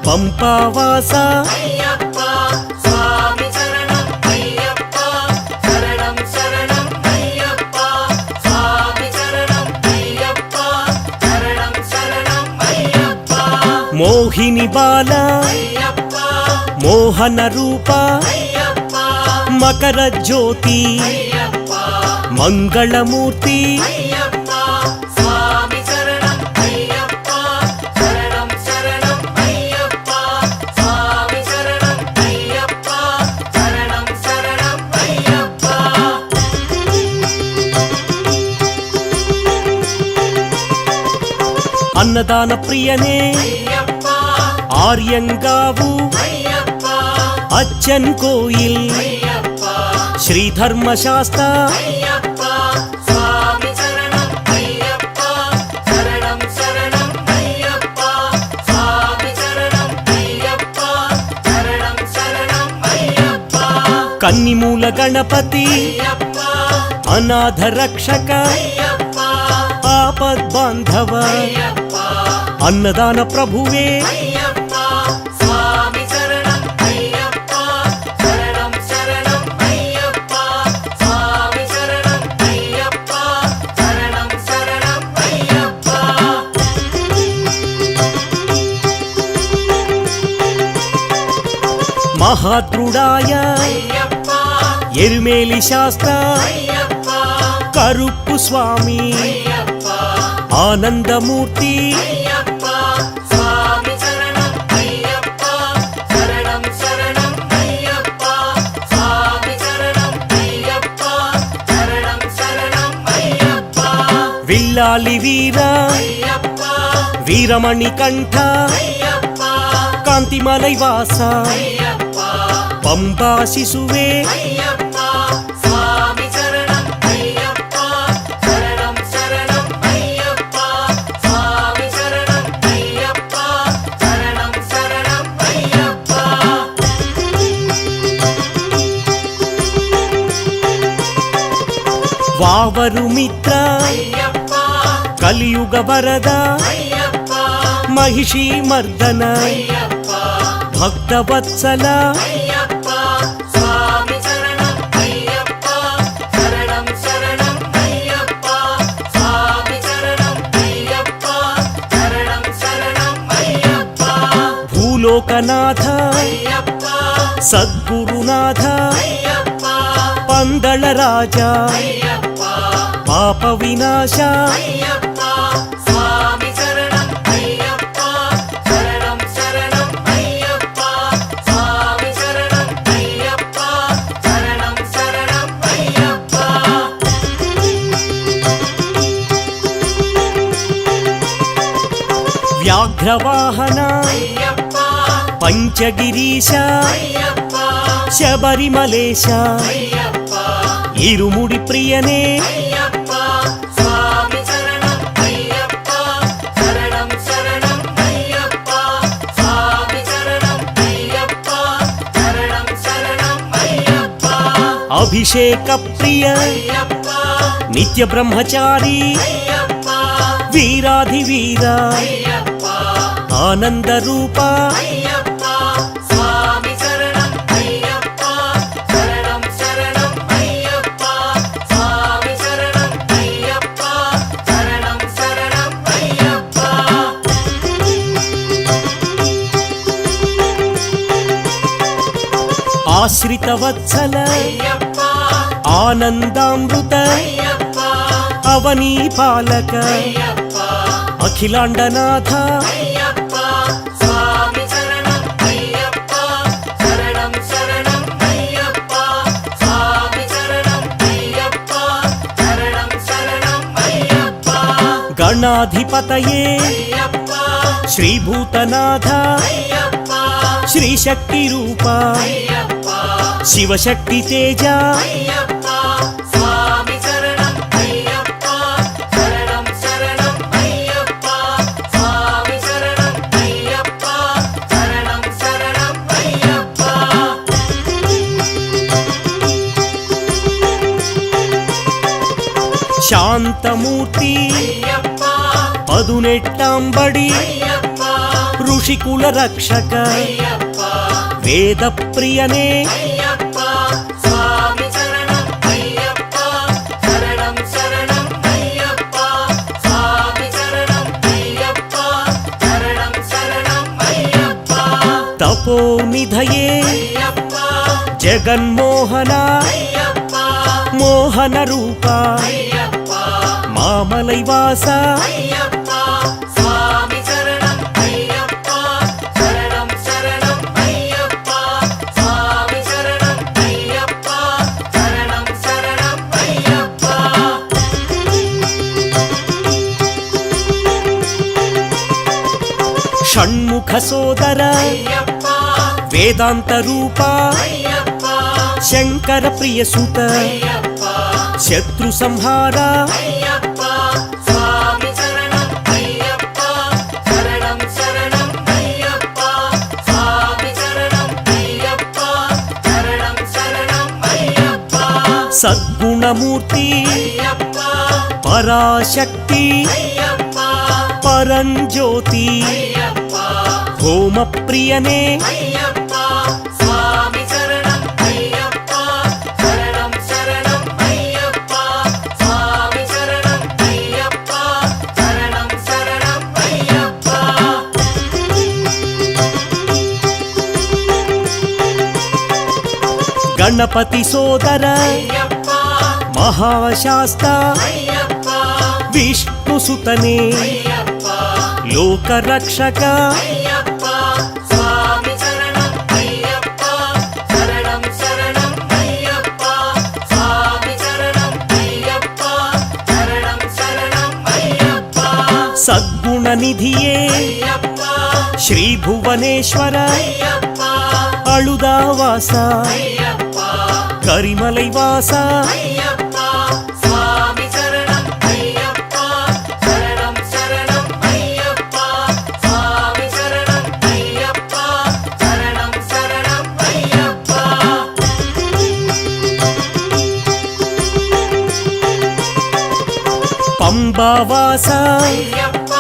పంపావాస అయ్యప్ప స్వామి శరణం అయ్యప్ప శరణం శరణం అయ్యప్ప స్వామి శరణం అయ్యప్ప శరణం శరణం అయ్యప్ప మోహిని బాల అయ్యప్ప మోహన రూప అయ్యప్ప మకర జ్యోతి అయ్యప్ప మంగళమూర్తి అయ్యప్ప స్వామి శరణం అయ్యప్ప శరణం శరణం అయ్యప్ప స్వామి శరణం అయ్యప్ప శరణం శరణం అయ్యప్ప అన్నదాన ప్రియనే అయ్యప్ప ఆర్యంగావు అయ్యప్ప అచ్చన్ కోయిల్ అయ్యప్ప శ్రీధర్మశాస్త్ర అయ్యప్ప స్వామి శరణం అయ్యప్ప శరణం శరణం అయ్యప్ప స్వామి శరణం అయ్యప్ప శరణం శరణం అయ్యప్ప కన్నిమూల గణపతి అయ్యప్ప అనాథ రక్షక అయ్యప్ప ఆపద్బాంధవ అయ్యప్ప అన్నదాన ప్రభువే అయ్యప్ప స్వామి శరణం అయ్యప్ప శరణం శరణం అయ్యప్ప స్వామి శరణం అయ్యప్ప శరణం శరణం అయ్యప్ప మహాద్రుడాయ అయ్యప్ప ఎరుమేలి శాస్త్ర అయ్యప్ప కరుప్పు స్వామి అయ్యప్ప ఆనందమూర్తి అయ్యప్ప స్వామి శరణం అయ్యప్ప శరణం శరణం అయ్యప్ప స్వామి శరణం అయ్యప్ప శరణం శరణం అయ్యప్ప విల్లాలి వీర అయ్యప్ప వీరమణి కంఠ అయ్యప్ప కాంతిమలై వాస అయ్యప్ప పంబా శిశువే అయ్యప్ప స్వామి శరణం అయ్యప్ప శరణం శరణం అయ్యప్ప స్వామి శరణం అయ్యప్ప శరణం శరణం అయ్యప్ప వావరు మిత్ర అయ్యప్ప కలియుగ వరద అయ్యప్ప మహిషీ మర్దన అయ్యప్ప భక్తవత్సల అయ్యప్ప స్వామి శరణం అయ్యప్ప శరణం శరణం అయ్యప్ప స్వామి శరణం ಲೋಕನಾಥ ಅಯ್ಯಪ್ಪ ಸದ್ಗುರುನಾಥ ಅಯ್ಯಪ್ಪ ಪಂದಳ ರಾಜ ಅಯ್ಯಪ್ಪ ಪಾಪ ವಿನಾಶ ಅಯ್ಯಪ್ಪ ಸ್ವಾಮಿ ಶರಣಂ ಅಯ್ಯಪ್ಪ ಶರಣಂ ಶರಣಂ ಅಯ್ಯಪ್ಪ ಸ್ವಾಮಿ ಶರಣಂ ಅಯ್ಯಪ್ಪ ಶರಣಂ ಶರಣಂ ಅಯ್ಯಪ್ಪ ವ್ಯಾಘ್ರವಾಹನ ಅಯ್ಯಪ್ಪ ಪಂಚಗಿರೀಶ ಅಯ್ಯಪ್ಪ ಶಬರಿಮಲೇಶ ಅಯ್ಯಪ್ಪ ಇರುಮುಡಿ ಪ್ರಿಯನೇ ಅಯ್ಯಪ್ಪ ಸ್ವಾಮಿ ಶರಣಂ ಅಯ್ಯಪ್ಪ ಶರಣಂ ಶರಣಂ ಅಯ್ಯಪ್ಪ ಸ್ವಾಮಿ ಶರಣಂ ಅಯ್ಯಪ್ಪ ಶರಣಂ ಶರಣಂ ಅಯ್ಯಪ್ಪ ಅಭಿಷೇಕ ಪ್ರಿಯ ಅಯ್ಯಪ್ಪ ನಿತ್ಯ ಬ್ರಹ್ಮಚಾರಿ ಅಯ್ಯಪ್ಪ ವೀರಾಧಿವೀರ ಅಯ್ಯಪ್ಪ ಆನಂದ ರೂಪ ಅಯ್ಯಪ್ಪ ಸ್ವಾಮಿ ಶರಣಂ ಅಯ್ಯಪ್ಪ ಶರಣಂ ಶರಣಂ ಅಯ್ಯಪ್ಪ ಸ್ವಾಮಿ ಶರಣಂ ಅಯ್ಯಪ್ಪ ಶರಣಂ ಶರಣಂ ಅಯ್ಯಪ್ಪ ಆಶ್ರಿತ ವತ್ಸಲ ಅಯ್ಯಪ್ಪ ಆನಂದಾಮೃತ ಅಯ್ಯಪ್ಪ ಅವನಿ ಪಾಲಕ ಅಯ್ಯಪ್ಪ ಅಖಿಲಾಂಡನಾಥ ಅಯ್ಯಪ್ಪ ಸ್ವಾಮಿ ಶರಣಂ ಅಯ್ಯಪ್ಪ ಶರಣಂ ಶರಣಂ ಅಯ್ಯಪ್ಪ ಸ್ವಾಮಿ ಶರಣಂ ಅಯ್ಯಪ್ಪ ಶರಣಂ ಶರಣಂ ಅಯ್ಯಪ್ಪ ಗಣಾಧಿಪತಯೇ ಅಯ್ಯಪ್ಪ ಶ್ರೀಭೂತನಾಥ ಅಯ್ಯಪ್ಪ ಶ್ರೀಶಕ್ತಿ ರೂಪ ಅಯ್ಯಪ್ಪ ಶಿವಶಕ್ತಿ ತೇಜ ಅಯ್ಯಪ್ಪ ಸ್ವಾಮಿ ಶರಣಂ ಅಯ್ಯಪ್ಪ ಶರಣಂ ಶರಣಂ ಅಯ್ಯಪ್ಪ ಸ್ವಾಮಿ ಶರಣಂ ಅಯ್ಯಪ್ಪ ಶರಣಂ ಶರಣಂ ಅಯ್ಯಪ್ಪ ಶಾಂತಮೂರ್ತಿ ಅಯ್ಯಪ್ಪ ಪದುನೆಟ್ಟಾಂಬಡಿ ಅಯ್ಯಪ್ಪ ಋಷಿಕುಲ ರಕ್ಷಕ ಅಯ್ಯಪ್ಪ ವೇದ ಪ್ರಿಯನೇ ಅಯ್ಯಪ್ಪ ಸ್ವಾಮಿ ಶರಣಂ ಅಯ್ಯಪ್ಪ ಶರಣಂ ಶರಣಂ ಅಯ್ಯಪ್ಪ ಸ್ವಾಮಿ ಶರಣಂ ಅಯ್ಯಪ್ಪ ಶರಣಂ ಶರಣಂ ಅಯ್ಯಪ್ಪ ತಪೋನಿಧಯೇ ಅಯ್ಯಪ್ಪ ಜಗನ್ಮೋಹನ ಅಯ್ಯಪ್ಪ ಮೋಹನ ರೂಪ ಅಯ್ಯಪ್ಪ ಮಾಮಲೈವಾಸ ಅಯ್ಯಪ್ಪ ಸ್ವಾಮಿ ಶರಣಂ ಅಯ್ಯಪ್ಪ ಶರಣಂ ಶರಣಂ ಅಯ್ಯಪ್ಪ ಸ್ವಾಮಿ ಶರಣಂ ಅಯ್ಯಪ್ಪ ಶರಣಂ ಶರಣಂ ಅಯ್ಯಪ್ಪ ಷಣ್ಮುಖ ಸೋದರ ಅಯ್ಯಪ್ಪ ವೇದಾಂತ ರೂಪ ಅಯ್ಯಪ್ಪ ಶಂಕರ ಪ್ರಿಯ ಸುತ ಅಯ್ಯಪ್ಪ ಶತ್ರು ಸಂಹಾರ ಅಯ್ಯಪ್ಪ ಸ್ವಾಮಿ ಶರಣಂ ಅಯ್ಯಪ್ಪ ಶರಣಂ ಶರಣಂ ಅಯ್ಯಪ್ಪ ಸ್ವಾಮಿ ಶರಣಂ ಅಯ್ಯಪ್ಪ ಶರಣಂ ಶರಣಂ ಅಯ್ಯಪ್ಪ ಸದ್ಗುಣಮೂರ್ತಿ ಅಯ್ಯಪ್ಪ ಪರಾಶಕ್ತಿ ಅಯ್ಯಪ್ಪ ಪರಂಜ್ಯೋತಿ ಅಯ್ಯಪ್ಪ ಹೋಮ ಪ್ರಿಯನೇ ಅಯ್ಯಪ್ಪ ಸ್ವಾಮಿ ಶರಣಂ ಅಯ್ಯಪ್ಪ ಶರಣಂ ಶರಣಂ ಅಯ್ಯಪ್ಪ ಸ್ವಾಮಿ ಶರಣಂ ಅಯ್ಯಪ್ಪ ಶರಣಂ ಶರಣಂ ಅಯ್ಯಪ್ಪ ಗಣಪತಿ ಸೋದರ ಅಯ್ಯಪ್ಪ ಮಹಾಶಾಸ್ತ ಅಯ್ಯಪ್ಪ ವಿಷ್ಣು ಸುತನೇ ಅಯ್ಯಪ್ಪ ಲೋಕ ರಕ್ಷಕ ಅಯ್ಯಪ್ಪ ಸ್ವಾಮಿ ಶರಣಂ ಅಯ್ಯಪ್ಪ ಶರಣಂ ಶರಣಂ ಅಯ್ಯಪ್ಪ ಸ್ವಾಮಿ ಶರಣಂ ಅಯ್ಯಪ್ಪ ಶರಣಂ ಶರಣಂ ಅಯ್ಯಪ್ಪ ಸದ್ಗುಣ ನಿಧಿಯೇ ಅಯ್ಯಪ್ಪ ಶ್ರೀ ಭುವನೇಶ್ವರ ಅಯ್ಯಪ್ಪ ಅಳುದಾವಾಸ ಅಯ್ಯಪ್ಪ ಕರಿಮಲೈವಾಸ ಅಯ್ಯಪ್ಪ ಸ್ವಾಮಿ ಶರಣಂ ಅಯ್ಯಪ್ಪ ಶರಣಂ ಶರಣಂ ಅಯ್ಯಪ್ಪ ಸ್ವಾಮಿ ಶರಣಂ ಅಯ್ಯಪ್ಪ ಶರಣಂ ಶರಣಂ ಅಯ್ಯಪ್ಪ ಪಂಬಾವಾಸ ಅಯ್ಯಪ್ಪ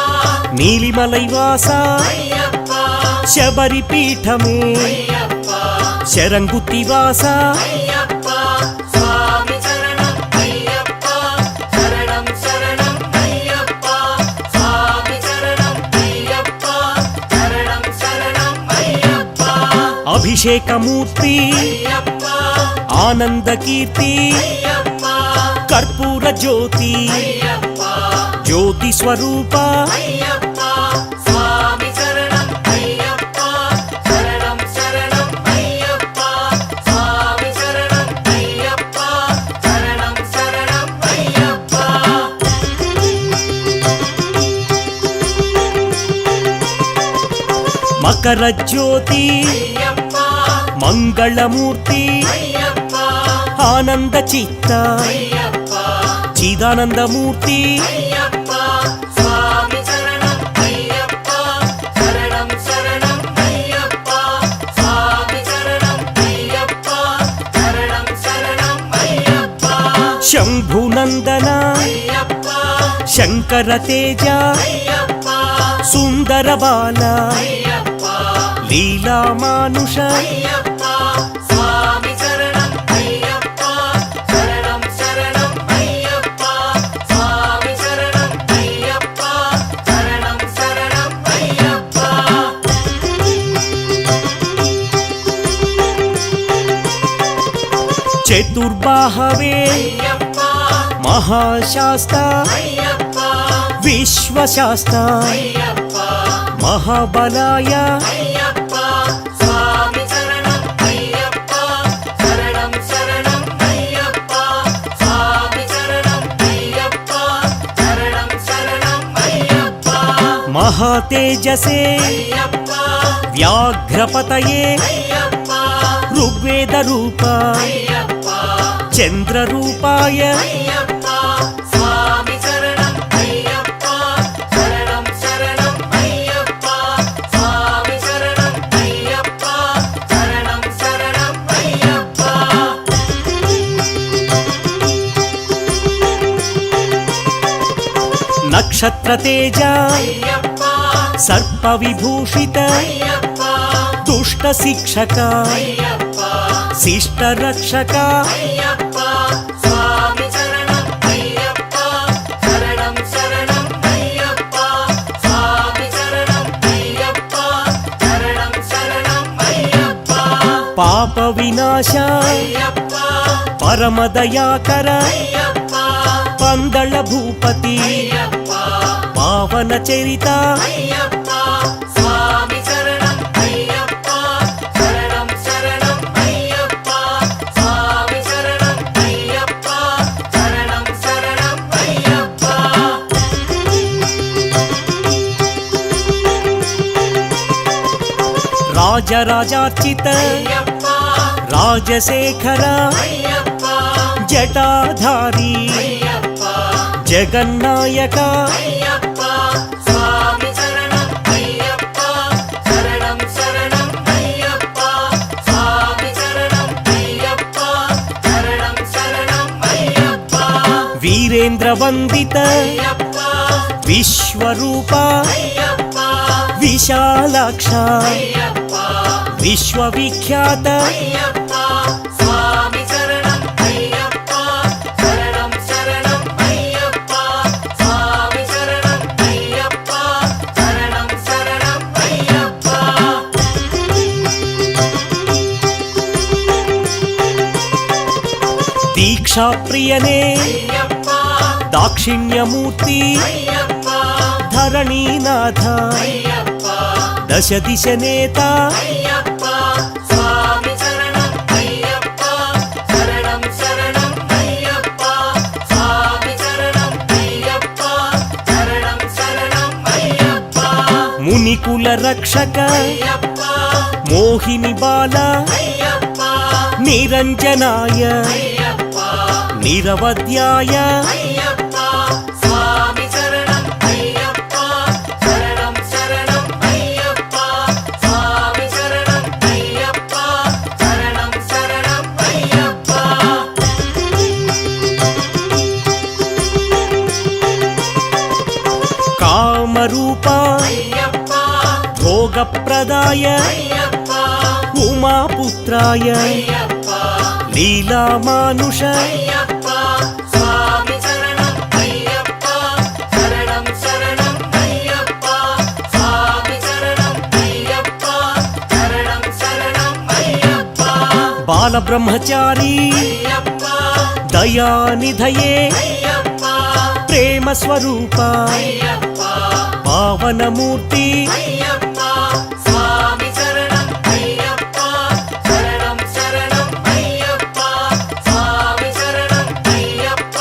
ನೀಲಿಮಲೈವಾಸ ಅಯ್ಯಪ್ಪ ಶಬರಿ ಪೀಠಮೇ ಅಯ್ಯಪ್ಪ ಶರಂಗುತ್ತಿವಾಸ ಅಯ್ಯಪ್ಪ ಸ್ವಾಮಿ ಶರಣಂ ಅಯ್ಯಪ್ಪ ಶರಣಂ ಶರಣಂ ಅಯ್ಯಪ್ಪ ಸ್ವಾಮಿ ಶರಣಂ ಅಯ್ಯಪ್ಪ ಶರಣಂ ಶರಣಂ ಅಯ್ಯಪ್ಪ అభిషేకమూర్తి అయ్యప్ప ఆనంద కీర్తి అయ్యప్ప కర్పూర జ్యోతి అయ్యప్ప జ్యోతి స్వరూప అయ్యప్ప స్వామి శరణం అయ్యప్ప శరణం శరణం అయ్యప్ప స్వామి శరణం అయ్యప్ప శరణం శరణం అయ్యప్ప మకర జ్యోతి అయ్యప్ప మంగళమూర్తి అయ్యప్ప ఆనంద చిత్త అయ్యప్ప చిదానందమూర్తి అయ్యప్ప స్వామి శరణం అయ్యప్ప శరణం శరణం అయ్యప్ప స్వామి శరణం అయ్యప్ప శరణం శరణం అయ్యప్ప శంభునందన అయ్యప్ప శంకర తేజ అయ్యప్ప సుందర బాల అయ్యప్ప లీలా మానుష అయ్యప్ప స్వామి శరణం అయ్యప్ప శరణం శరణం అయ్యప్ప స్వామి శరణం అయ్యప్ప శరణం శరణం అయ్యప్ప చతుర్బాహవే అయ్యప్ప మహాశాస్త అయ్యప్ప విశ్వశాస్త అయ్యప్ప మహాబలాయ అయ్యప్ప స్వామి శరణం అయ్యప్ప శరణం శరణం అయ్యప్ప స్వామి శరణం అయ్యప్ప శరణం శరణం అయ్యప్ప మహాతేజసే అయ్యప్ప వ్యాఘ్రపతయే అయ్యప్ప ఋగ్వేద రూప అయ్యప్ప చంద్ర రూపాయ అయ్యప్ప స్వామి శరణం అయ్యప్ప శరణం శరణం అయ్యప్ప స్వామి శరణం అయ్యప్ప శరణం శరణం అయ్యప్ప నక్షత్ర తేజ అయ్యప్ప సర్ప విభూషిత అయ్యప్ప దుష్ట శిక్షక అయ్యప్ప శిష్ట రక్షక అయ్యప్ప స్వామి శరణం అయ్యప్ప శరణం శరణం అయ్యప్ప స్వామి శరణం అయ్యప్ప శరణం శరణం అయ్యప్ప పాప వినాశ అయ్యప్ప పరమదయాకర అయ్యప్ప పందళ భూపతి అయ్యప్ప పావన చరిత అయ్యప్ప స్వామి శరణం అయ్యప్ప శరణం శరణం అయ్యప్ప స్వామి శరణం అయ్యప్ప శరణం శరణం అయ్యప్ప రాజరాజార్చిత అయ్యప్ప రాజశేఖర అయ్యప్ప జటాధారి అయ్యప్ప జగన్నాయక అయ్యప్ప స్వామి శరణం అయ్యప్ప శరణం శరణం అయ్యప్ప స్వామి శరణం అయ్యప్ప శరణం శరణం అయ్యప్ప వీరేంద్ర వందిత అయ్యప్ప విశ్వరూప అయ్యప్ప విశాలాక్ష అయ్యప్ప విశ్వవిఖ్యాత అయ్యప్ప స్వామి శరణం అయ్యప్ప శరణం శరణం అయ్యప్ప స్వామి శరణం అయ్యప్ప శరణం శరణం అయ్యప్ప దీక్షాప్రియనే అయ్యప్ప దాక్షిణ్యమూర్తి అయ్యప్ప ధరణీనాథ అయ్యప్ప దశ దిశ నేత అయ్యప్ప స్వామి శరణం అయ్యప్ప శరణం శరణం అయ్యప్ప స్వామి శరణం అయ్యప్ప శరణం శరణం అయ్యప్ప మునికుల రక్షక అయ్యప్ప మోహిని బాల అయ్యప్ప నిరంజనాయ అయ్యప్ప నిరవధ్యాయ అయ్యప్ప స్వామి శరణం అయ్యప్ప శరణం శరణం అయ్యప్ప స్వామి శరణం అయ్యప్ప శరణం శరణం అయ్యప్ప కామరూప అయ్యప్ప భోగప్రదాయ అయ్యప్ప ఉమాపుత్రాయ అయ్యప్ప లీలామానుష అయ్యప్ప స్వామి శరణం అయ్యప్ప శరణం శరణం అయ్యప్ప స్వామి శరణం అయ్యప్ప శరణం శరణం అయ్యప్ప బ్రహ్మచారి అయ్యప్ప దయానిధయే అయ్యప్ప ప్రేమ స్వరూప అయ్యప్ప పావనమూర్తి అయ్యప్ప స్వామి శరణం అయ్యప్ప శరణం శరణం అయ్యప్ప స్వామి శరణం అయ్యప్ప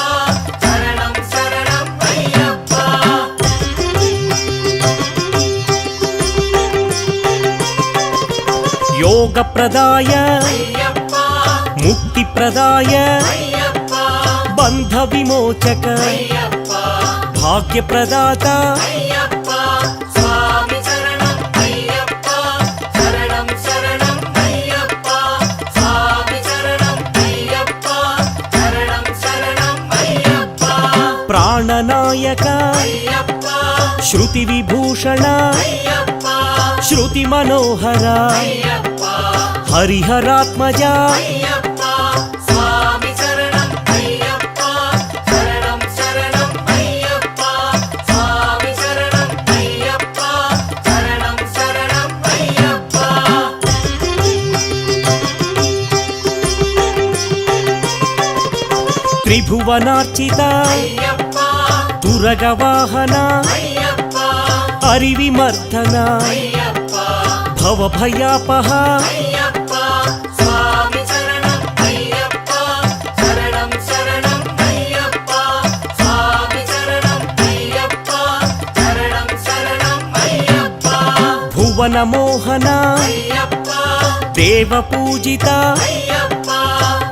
శరణం శరణం అయ్యప్ప యోగ ప్రదాయ అయ్యప్ప ముక్తి ప్రదాయ అయ్యప్ప బంధ విమోచక అయ్యప్ప భాగ్య ప్రదాత అయ్యప్ప స్వామి శరణం అయ్యప్ప శరణం శరణం అయ్యప్ప స్వామి శరణం అయ్యప్ప శరణం శరణం అయ్యప్ప ప్రాణనాయక అయ్యప్ప శృతి విభూషణ అయ్యప్ప శృతి మనోహర అయ్యప్ప హరిహరాత్మజ అయ్యప్ప స్వామి శరణం అయ్యప్ప శరణం శరణం అయ్యప్ప స్వామి శరణం అయ్యప్ప శరణం శరణం అయ్యప్ప త్రిభువనార్చిత అయ్యప్ప తురగవాహన అయ్యప్ప హరివిమర్దన అయ్యప్ప భవభయాపహ అయ్యప్ప స్వామి శరణం అయ్యప్ప శరణం శరణం అయ్యప్ప స్వామి శరణం అయ్యప్ప శరణం శరణం అయ్యప్ప భువన మోహన అయ్యప్ప దేవ పూజిత అయ్యప్ప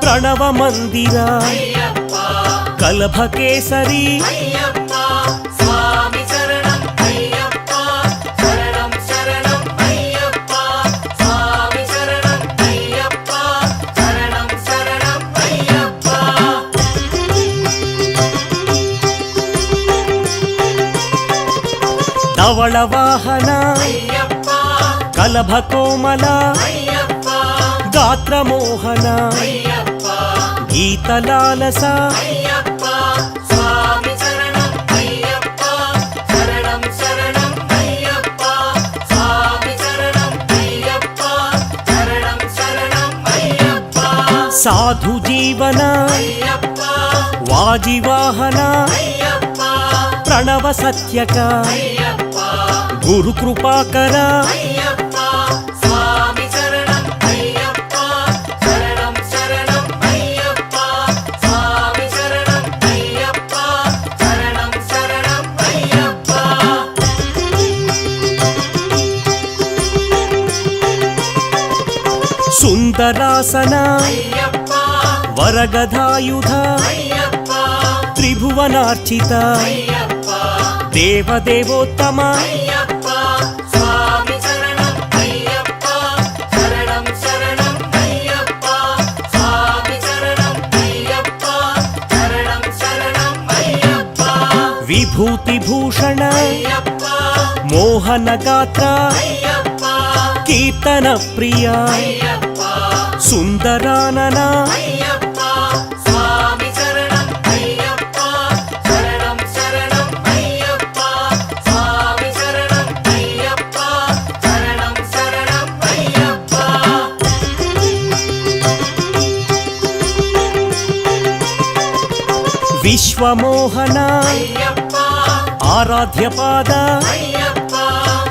ప్రణవ మందిర అయ్యప్ప కలభ కేసరి అయ్యప్ప స్వామి శరణం అయ్యప్ప శరణం శరణం అయ్యప్ప స్వామి శరణం అయ్యప్ప శరణం శరణం అయ్యప్ప ధవళ వాహన అయ్యప్ప కలభ కోమల అయ్యప్ప గాత్ర మోహన అయ్యప్ప గీతలాలస అయ్యప్ప స్వామి శరణం అయ్యప్ప శరణం శరణం అయ్యప్ప స్వామి శరణం అయ్యప్ప శరణం శరణం అయ్యప్ప సాధు జీవన అయ్యప్ప వాజివాహన అయ్యప్ప ప్రణవ సత్యక అయ్యప్ప గురు కృపాకర అయ్యప్ప స్వామి శరణం అయ్యప్ప శరణం శరణం అయ్యప్ప స్వామి శరణం అయ్యప్ప శరణం శరణం అయ్యప్ప సుందరాసన అయ్యప్ప వరగధాయుధ అయ్యప్ప త్రిభువనార్చిత అయ్యప్ప దేవదేవోత్తమ అయ్యప్ప స్వామి శరణం అయ్యప్ప శరణం శరణం అయ్యప్ప స్వామి శరణం అయ్యప్ప శరణం శరణం అయ్యప్ప విభూతి భూషణ అయ్యప్ప మోహన గాత్ర అయ్యప్ప కీర్తన ప్రియ అయ్యప్ప సుందరానన అయ్యప్ప స్వామి శరణం అయ్యప్ప శరణం శరణం అయ్యప్ప స్వామి శరణం అయ్యప్ప శరణం శరణం అయ్యప్ప విశ్వమోహన అయ్యప్ప ఆరాధ్యపాద అయ్యప్ప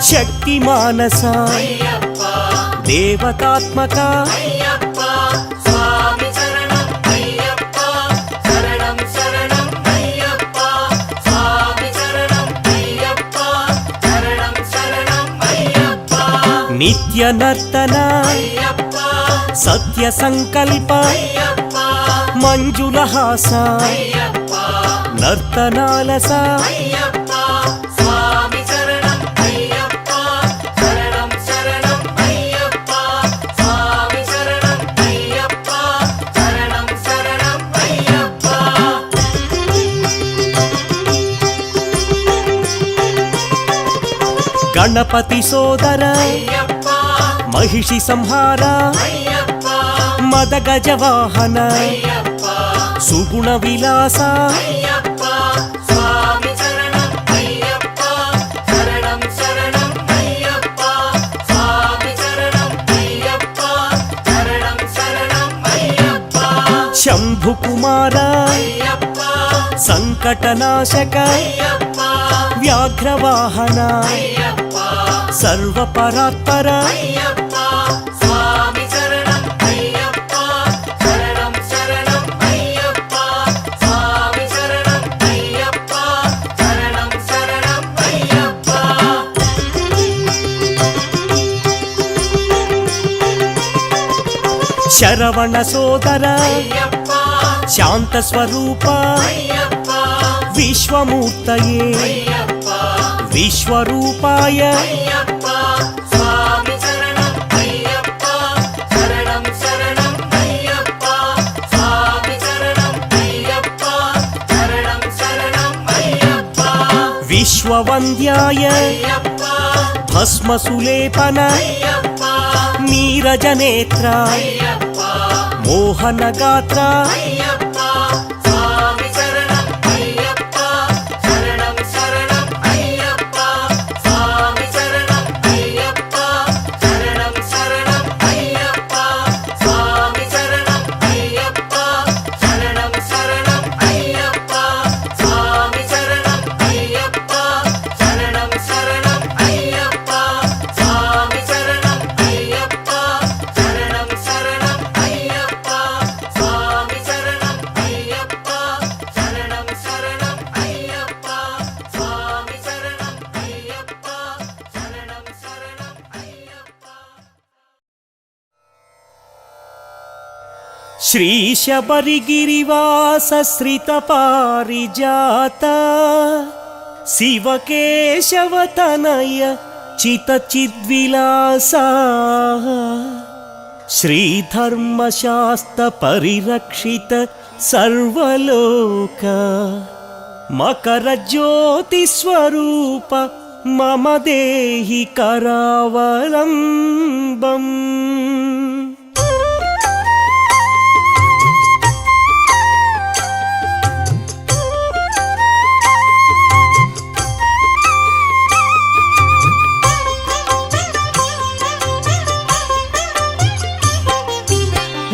శక్తి మానస అయ్యప్ప దేవతాత్మక అయ్యప్ప స్వామి శరణం అయ్యప్ప శరణం శరణం అయ్యప్ప స్వామి శరణం అయ్యప్ప శరణం శరణం అయ్యప్ప నిత్య నర్తన అయ్యప్ప సత్య సంకల్ప అయ్యప్ప మంజులహాస అయ్యప్ప నర్తనాలస అయ్యప్ప స్వామి శరణం అయ్యప్ప శరణం శరణం అయ్యప్ప స్వామి శరణం అయ్యప్ప శరణం శరణం అయ్యప్ప గణపతి సోదర అయ్యప్ప మహిషి సంహార అయ్యప్ప మద గజవాహన అయ్యప్ప సుగుణ విలాస అయ్యప్ప స్వామి శరణం అయ్యప్ప శరణం శరణం అయ్యప్ప స్వామి శరణం అయ్యప్ప శరణం శరణం అయ్యప్ప సంకటనాశక అయ్యప్ప వ్యాఘ్రవాహన అయ్యప్ప సర్వపరాత్పర అయ్యప్ప స్వామి శరణం అయ్యప్ప శరణం శరణం అయ్యప్ప స్వామి శరణం అయ్యప్ప శరణం శరణం అయ్యప్ప శరవణ సోదర అయ్యప్ప శాంత స్వరూప అయ్యప్ప విశ్వమూర్తయే అయ్యప్ప విశ్వరూపాయ అయ్యప్ప స్వామి శరణం అయ్యప్ప శరణం శరణం అయ్యప్ప స్వామి శరణం అయ్యప్ప శరణం శరణం అయ్యప్ప విశ్వవంద్యాయ అయ్యప్ప భస్మసులేపన అయ్యప్ప నీరజనేత్ర అయ్యప్ప మోహనగాత్ర అయ్యప్ప స్వామి శరణం అయ్యప్ప శరణం శరణం అయ్యప్ప స్వామి శరణం అయ్యప్ప శరణం శరణం అయ్యప్ప స్వామి శరణం అయ్యప్ప శరణం శరణం అయ్యప్ప స్వామి శరణం అయ్యప్ప శరణం శరణం అయ్యప్ప స్వామి శరణం అయ్యప్ప శరణం శరణం అయ్యప్ప స్వామి శరణం అయ్యప్ప శరణం శరణం అయ్యప్ప స్వామి శరణం అయ్యప్ప శరణం శరణం అయ్యప్ప శ్రీశబరిగిరివాస శ్రిత పారిజాత శివకేశవతనయ చిత చిద్విలాస శ్రీధర్మశాస్త్ర పరిరక్షిత సర్వలోక మకర జ్యోతి స్వరూప మమ దేహి కరావలంబం.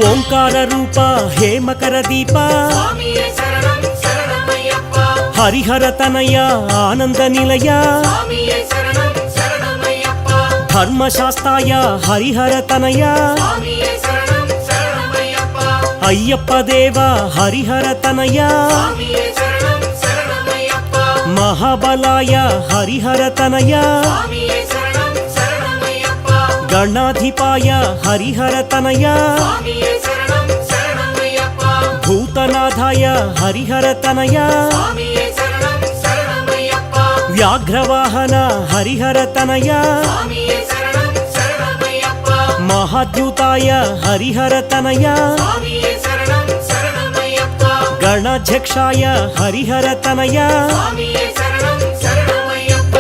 ఓంకార రూప హేమకర దీప స్వామియే శరణం శరణమయ్యప్ప హరిహర తనయ ఆనంద నిలయ స్వామియే శరణం శరణమయ్యప్ప ధర్మశాస్త్రాయ హరిహర తనయ స్వామియే శరణం శరణమయ్యప్ప అయ్యప్ప దేవ హరిహర తనయ స్వామియే శరణం శరణమయ్యప్ప మహాబలాయ హరిహర తనయ స్వామియే శరణం శరణమయ్యప్ప గణాధిపాయ హరిహర తనయ స్వామియే శరణం శరణమయ్యప్ప భూతనాథాయ హరిహర తనయ స్వామియే శరణం శరణమయ్యప్ప వ్యాఘ్రవాహన హరిహర తనయ స్వామియే శరణం శరణమయ్యప్ప మహాద్యుతాయ హరిహర తనయ స్వామియే శరణం శరణమయ్యప్ప గణాధ్యక్షాయ హరిహర తనయ స్వామియే శరణం శరణమయ్యప్ప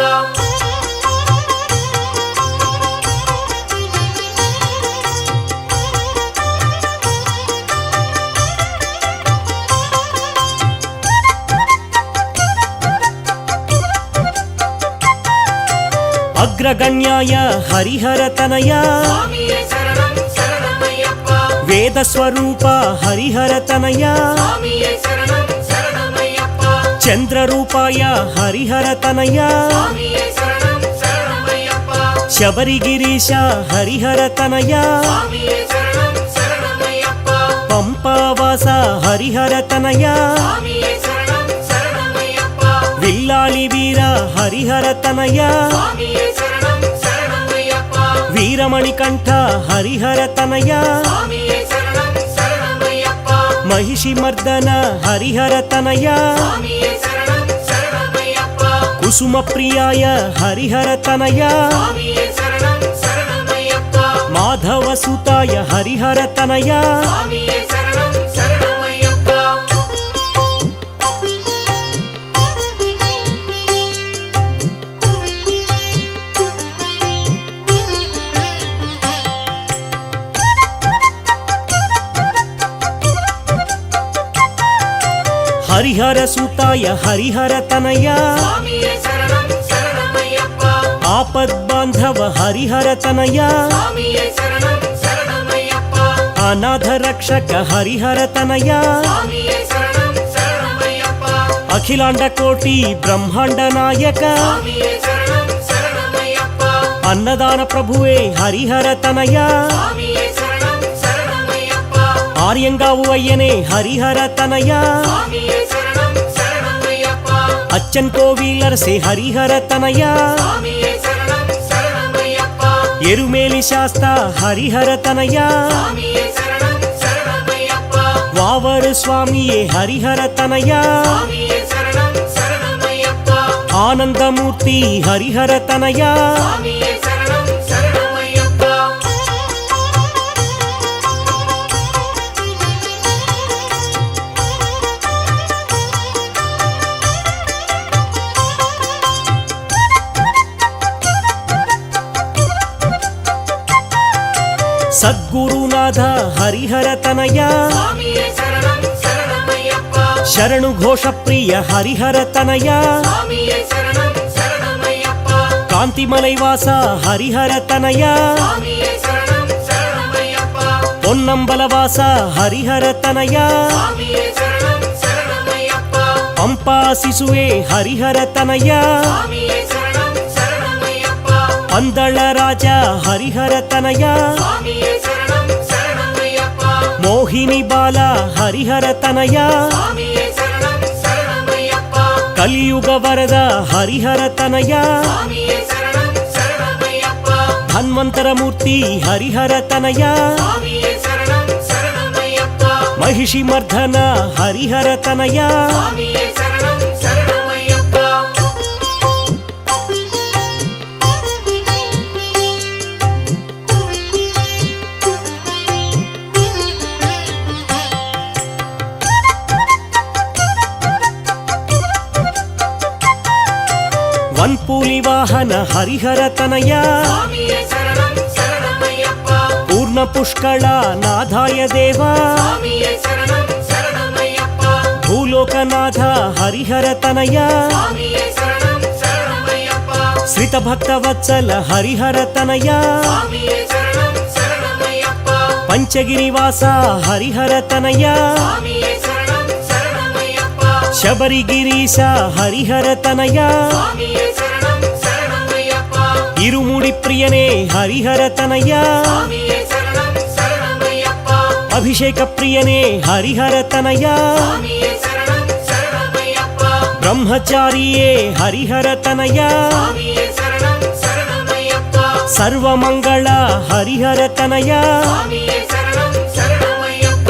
అగ్రగణ్యాయ హరిహర తనయ స్వామియే శరణం శరణమయ్యప్ప వేదస్వరూప హరిహర తనయ స్వామియే శరణం శరణమయ్యప్ప చంద్రరూపాయ హరిహర తనయ స్వామియే శరణం శరణమయ్యప్ప శబరిగిరీశ హరిహర తనయ స్వామియే శరణం శరణమయ్యప్ప పంపావాస హరిహర తనయ స్వామియే శరణం శరణమయ్యప్ప విల్లాళి వీర హరిహర తనయ స్వామియే శరణం శరణమయ్యప్ప వీరమణికంఠ హరిహర తనయ స్వామియే శరణం శరణమయ్యప్ప మహిషి మర్దన హరిహర తనయ స్వామియే శరణం శరణమయ్యప్ప కుసుమ ప్రియాయ హరిహర తనయ స్వామియే శరణం శరణమయ్యప్ప మాధవ సుతాయ హరిహర తనయ స్వామియే శరణం శరణమయ్యప్ప హరిహర సుతాయ హరిహర తనయ స్వామియే శరణం శరణమయ్యప్ప ఆపద్బాంధవ హరిహర తనయ స్వామియే శరణం శరణమయ్యప్ప అనాథ రక్షక హరిహర తనయ స్వామియే శరణం శరణమయ్యప్ప అఖిలాండ కోటి బ్రహ్మాండ నాయక స్వామియే శరణం శరణమయ్యప్ప అన్నదాన ప్రభువే హరిహర తనయ స్వామియే శరణం శరణమయ్యప్ప ఆర్యంగావు అయ్యనే హరిహర తనయ స్వామియే శరణం శరణమయ్యప్ప అచ్చన్ కోవిలర్సే హరిహర తనయ స్వామియే శరణం శరణమయ్యప్ప ఎరుమేలి శాస్త హరిహర తనయ స్వామియే శరణం శరణమయ్యప్ప వావరు స్వామియే హరిహర తనయ స్వామియే శరణం శరణమయ్యప్ప ఆనందమూర్తి హరిహర తనయ స్వామియే శరణం శరణమయ్యప్ప సద్గురునాథ హరిహర తనయ స్వామియే శరణం శరణమయ్యప్ప శరణు ఘోష ప్రియ హరిహర తనయ స్వామియే శరణం శరణమయ్యప్ప కాంతిమలైవాస హరిహర తనయ స్వామియే శరణం శరణమయ్యప్ప పొన్నంబలవాస హరిహర తనయ స్వామియే శరణం శరణమయ్యప్ప పంపా శిశువే హరిహర తనయ స్వామియే శరణం శరణమయ్యప్ప పందళ రాజ హరిహర తనయ స్వామియే శరణం శరణమయ్యప్ప మోహిని బాల హరిహర తనయ స్వామియే శరణం శరణమయ్యప్ప కలియుగ వరద హరిహర తనయ స్వామియే శరణం శరణమయ్యప్ప ధన్వంతరమూర్తి హరిహర తనయ స్వామియే శరణం శరణమయ్యప్ప మహిషి మర్ధన హరిహర తనయ స్వామియే శరణం శరణమయ్యప్ప వన్పూలి వాహన హరిహర తనయ స్వామియే శరణం శరణమయ్యప్ప పూర్ణ పుష్కళ నాథాయ దేవా స్వామియే శరణం శరణమయ్యప్ప భూలోకనాథ హరిహర తనయ స్వామియే శరణం శరణమయ్యప్ప శ్రిత భక్త వత్సల హరిహర తనయ స్వామియే శరణం శరణమయ్యప్ప పంచగిరివాస హరిహర తనయ స్వామియే శరణం శరణమయ్యప్ప శబరిగిరీశ హరిహర తనయ స్వామియే శరణం శరణమయ్యప్ప ఇరుముడి ప్రియనే హరిహర తనయ స్వామియే శరణం శరణమయ్యప్ప అభిషేక ప్రియనే హరిహర తనయ స్వామియే శరణం శరణమయ్యప్ప బ్రహ్మచారియే హరిహర తనయ స్వామియే శరణం శరణమయ్యప్ప సర్వమంగళ హరిహర తనయ స్వామియే శరణం శరణమయ్యప్ప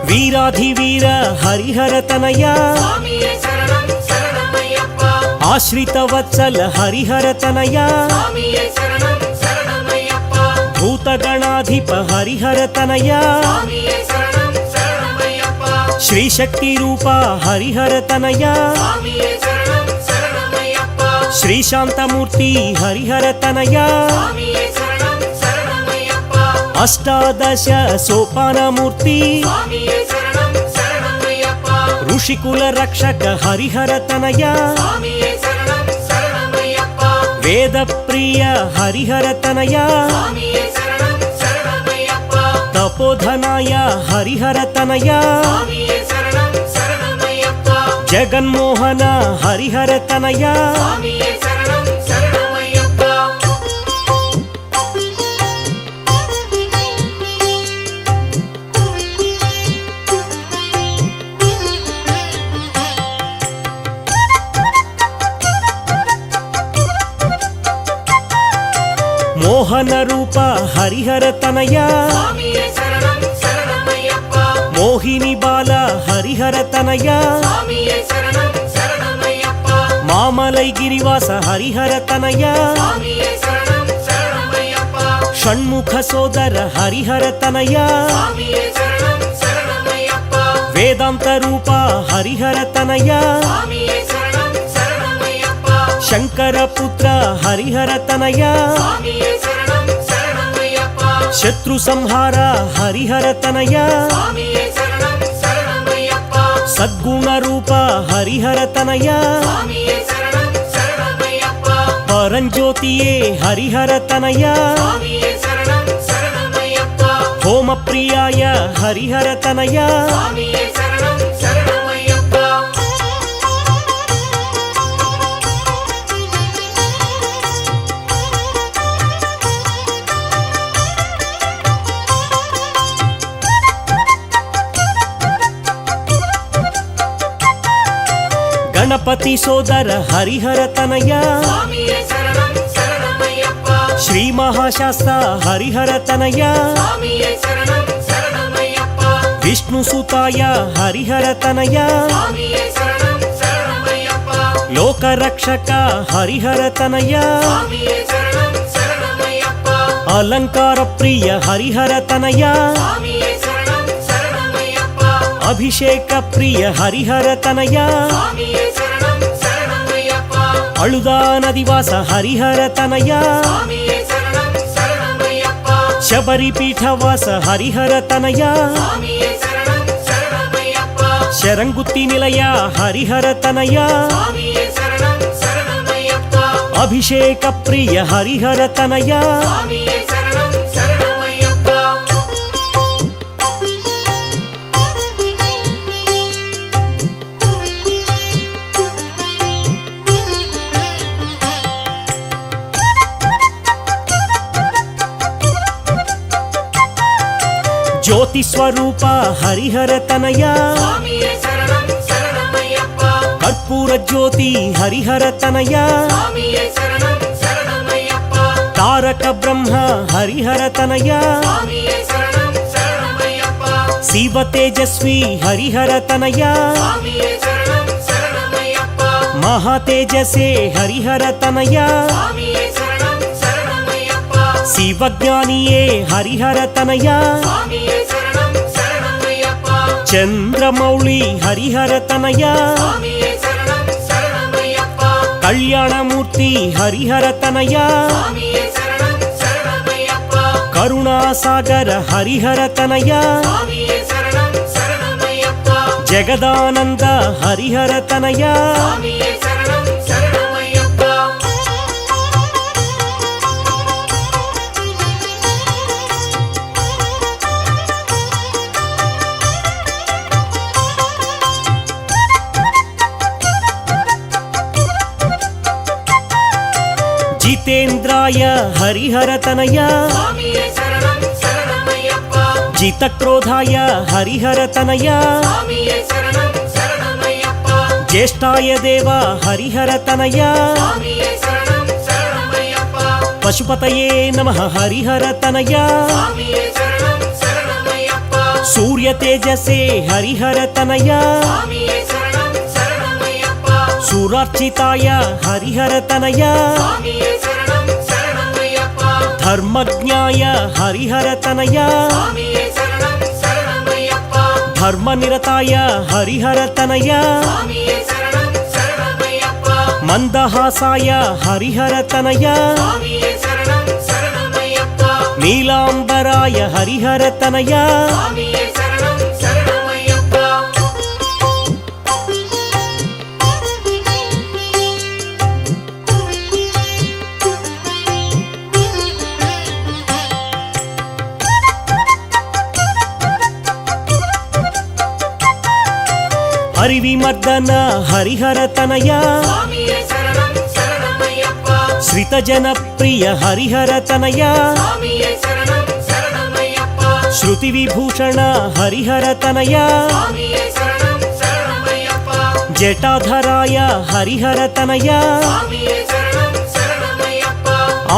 వీరాధివీర హరిహర తనయ స్వామియే శరణం శరణమయ్యప్ప ఆశ్రిత వత్సల హరిహర తనయ స్వామియే శరణం శరణమయ్యప్ప భూతగణాధిప హరిహర తనయ స్వామియే శరణం శరణమయ్యప్ప శ్రీశక్తి రూప హరిహర తనయ స్వామియే శరణం శరణమయ్యప్ప శ్రీశాంతమూర్తి హరిహర తనయ స్వామియే శరణం శరణమయ్యప్ప అష్టాదశ సోపానమూర్తి స్వామియే శరణం శరణమయ్యప్ప ఋషికుల రక్షక హరిహర తనయ స్వామియే శరణం శరణమయ్యప్ప వేద ప్రియ హరిహర తనయ స్వామియే శరణం శరణమయ్యప్ప తపోధనాయ హరిహర తనయ స్వామియే శరణం శరణమయ్యప్ప జగన్మోహన హరిహర తనయ స్వామియే శరణం శరణమయ్యప్ప మోహన రూప హరిహర తనయ స్వామియే శరణం శరణమయ్యప్ప మోహిని బాల హరిహర తనయ స్వామియే శరణం శరణమయ్యప్ప మామలై గిరివాస హరిహర తనయ స్వామియే శరణం శరణమయ్యప్ప షణ్ముఖ సోదర హరిహర తనయ స్వామియే శరణం శరణమయ్యప్ప వేదాంత రూప హరిహర తనయ స్వామియే శరణం శరణమయ్యప్ప శంకర పుత్ర హరిహర తనయ స్వామియే శరణం శరణమయ్యప్ప శత్రు సంహార హరిహర తనయ స్వామియే శరణం శరణమయ్యప్ప సద్గుణ రూప హరిహర తనయ స్వామియే శరణం శరణమయ్యప్ప పరంజ్యోతియే హరిహర తనయ స్వామియే శరణం శరణమయ్యప్ప హోమ ప్రియాయ హరిహర తనయ స్వామియే శరణం శరణమయ్యప్ప గణపతి సోదర హరిహర తనయ స్వామియే శరణం శరణమయ్యప్ప శ్రీ మహాశాస్త్ర హరిహర తనయ స్వామియే శరణం శరణమయ్యప్ప విష్ణు సుతాయ హరిహర తనయ స్వామియే శరణం శరణమయ్యప్ప లోక రక్షక హరిహర తనయ స్వామియే శరణం శరణమయ్యప్ప అలంకార ప్రియ హరిహర తనయ స్వామియే శరణం శరణమయ్యప్ప అభిషేక ప్రియ హరిహర తనయ స్వామియే శరణం శరణమయ్యప్ప అళుదానదివాస హరిహర తనయ స్వామియే శరణం శరణమయ్యప్ప శబరి పీఠవాస హరిహర తనయ స్వామియే శరణం శరణమయ్యప్ప శరంగుత్తి నిలయ హరిహర తనయ స్వామియే శరణం శరణమయ్యప్ప అభిషేక ప్రియ హరిహర తనయ స్వామియే శరణం శరణమయ్యప్ప జ్యోతి స్వరూప హరిహర తనయ స్వామియే శరణం శరణమయ్యప్ప కర్పూర జ్యోతి హరిహర తనయ స్వామియే శరణం శరణమయ్యప్ప తారక బ్రహ్మ హరిహర తనయ స్వామియే శరణం శరణమయ్యప్ప శివ తేజస్వి హరిహర తనయ స్వామియే శరణం శరణమయ్యప్ప మహాతేజసే హరిహర తనయ స్వామియే శరణం శరణమయ్యప్ప శివజ్ఞానియే హరిహర తనయ స్వామియే శరణం శరణమయ్యప్ప చంద్రమౌళి హరిహర తనయ స్వామియే శరణం శరణమయ్యప్ప కళ్యాణమూర్తి హరిహర తనయ స్వామియే శరణం శరణమయ్యప్ప కరుణాసాగర హరిహర తనయ స్వామియే శరణం శరణమయ్యప్ప జగదానంద హరిహర తనయ స్వామియే శరణం శరణమయ్యప్ప జితేంద్రాయ హరిహర తనయ స్వామియే శరణం శరణమయ్యప్ప జితక్రోధాయ హరిహర తనయ స్వామియే శరణం శరణమయ్యప్ప జ్యేష్ఠాయ దేవ హరిహర తనయ స్వామియే శరణం శరణమయ్యప్ప పశుపతయే నమః హరిహర తనయ స్వామియే శరణం శరణమయ్యప్ప సూర్య తేజసే హరిహర తనయ స్వామియే శరణం శరణమయ్యప్ప సురార్చితాయ హరిహర తనయ స్వామియే శరణం శరణమయ్యప్ప ధర్మజ్ఞాయ హరిహర తనయ స్వామియే శరణం శరణమయ్యప్ప ధర్మనిరతాయ హరిహర తనయ స్వామియే శరణం శరణమయ్యప్ప మందహాసాయ హరిహర తనయ స్వామియే శరణం శరణమయ్యప్ప నీలాంబరాయ హరిహర తనయ స్వామియే శరణం శరణమయ్యప్ప హరివిమర్దన హరిహర తనయ స్వామియే శరణం శరణమయ్యప్ప శ్రితజన ప్రియ హరిహర తనయ స్వామియే శరణం శరణమయ్యప్ప శృతి విభూషణ హరిహర తనయ స్వామియే శరణం శరణమయ్యప్ప జటాధరాయ హరిహర తనయ స్వామియే శరణం శరణమయ్యప్ప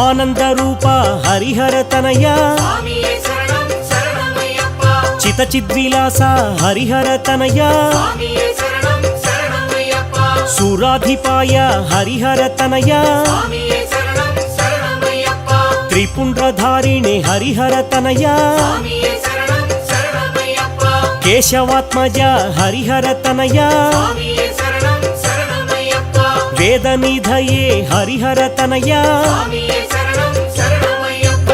ఆనంద రూప హరిహర తనయ స్వామియే శరణం శరణమయ్యప్ప చిత చిద్విలాస హరిహర తనయ స్వామియే శరణం శరణమయ్యప్ప సురాధిపాయ హరిహర తనయ స్వామియే శరణం శరణమయ్యప్ప త్రిపుండ్రధారిణి హరిహర తనయ స్వామియే శరణం శరణమయ్యప్ప కేశవాత్మజ హరిహర తనయ స్వామియే శరణం శరణమయ్యప్ప వేదనిధయే హరిహర తనయ స్వామియే శరణం శరణమయ్యప్ప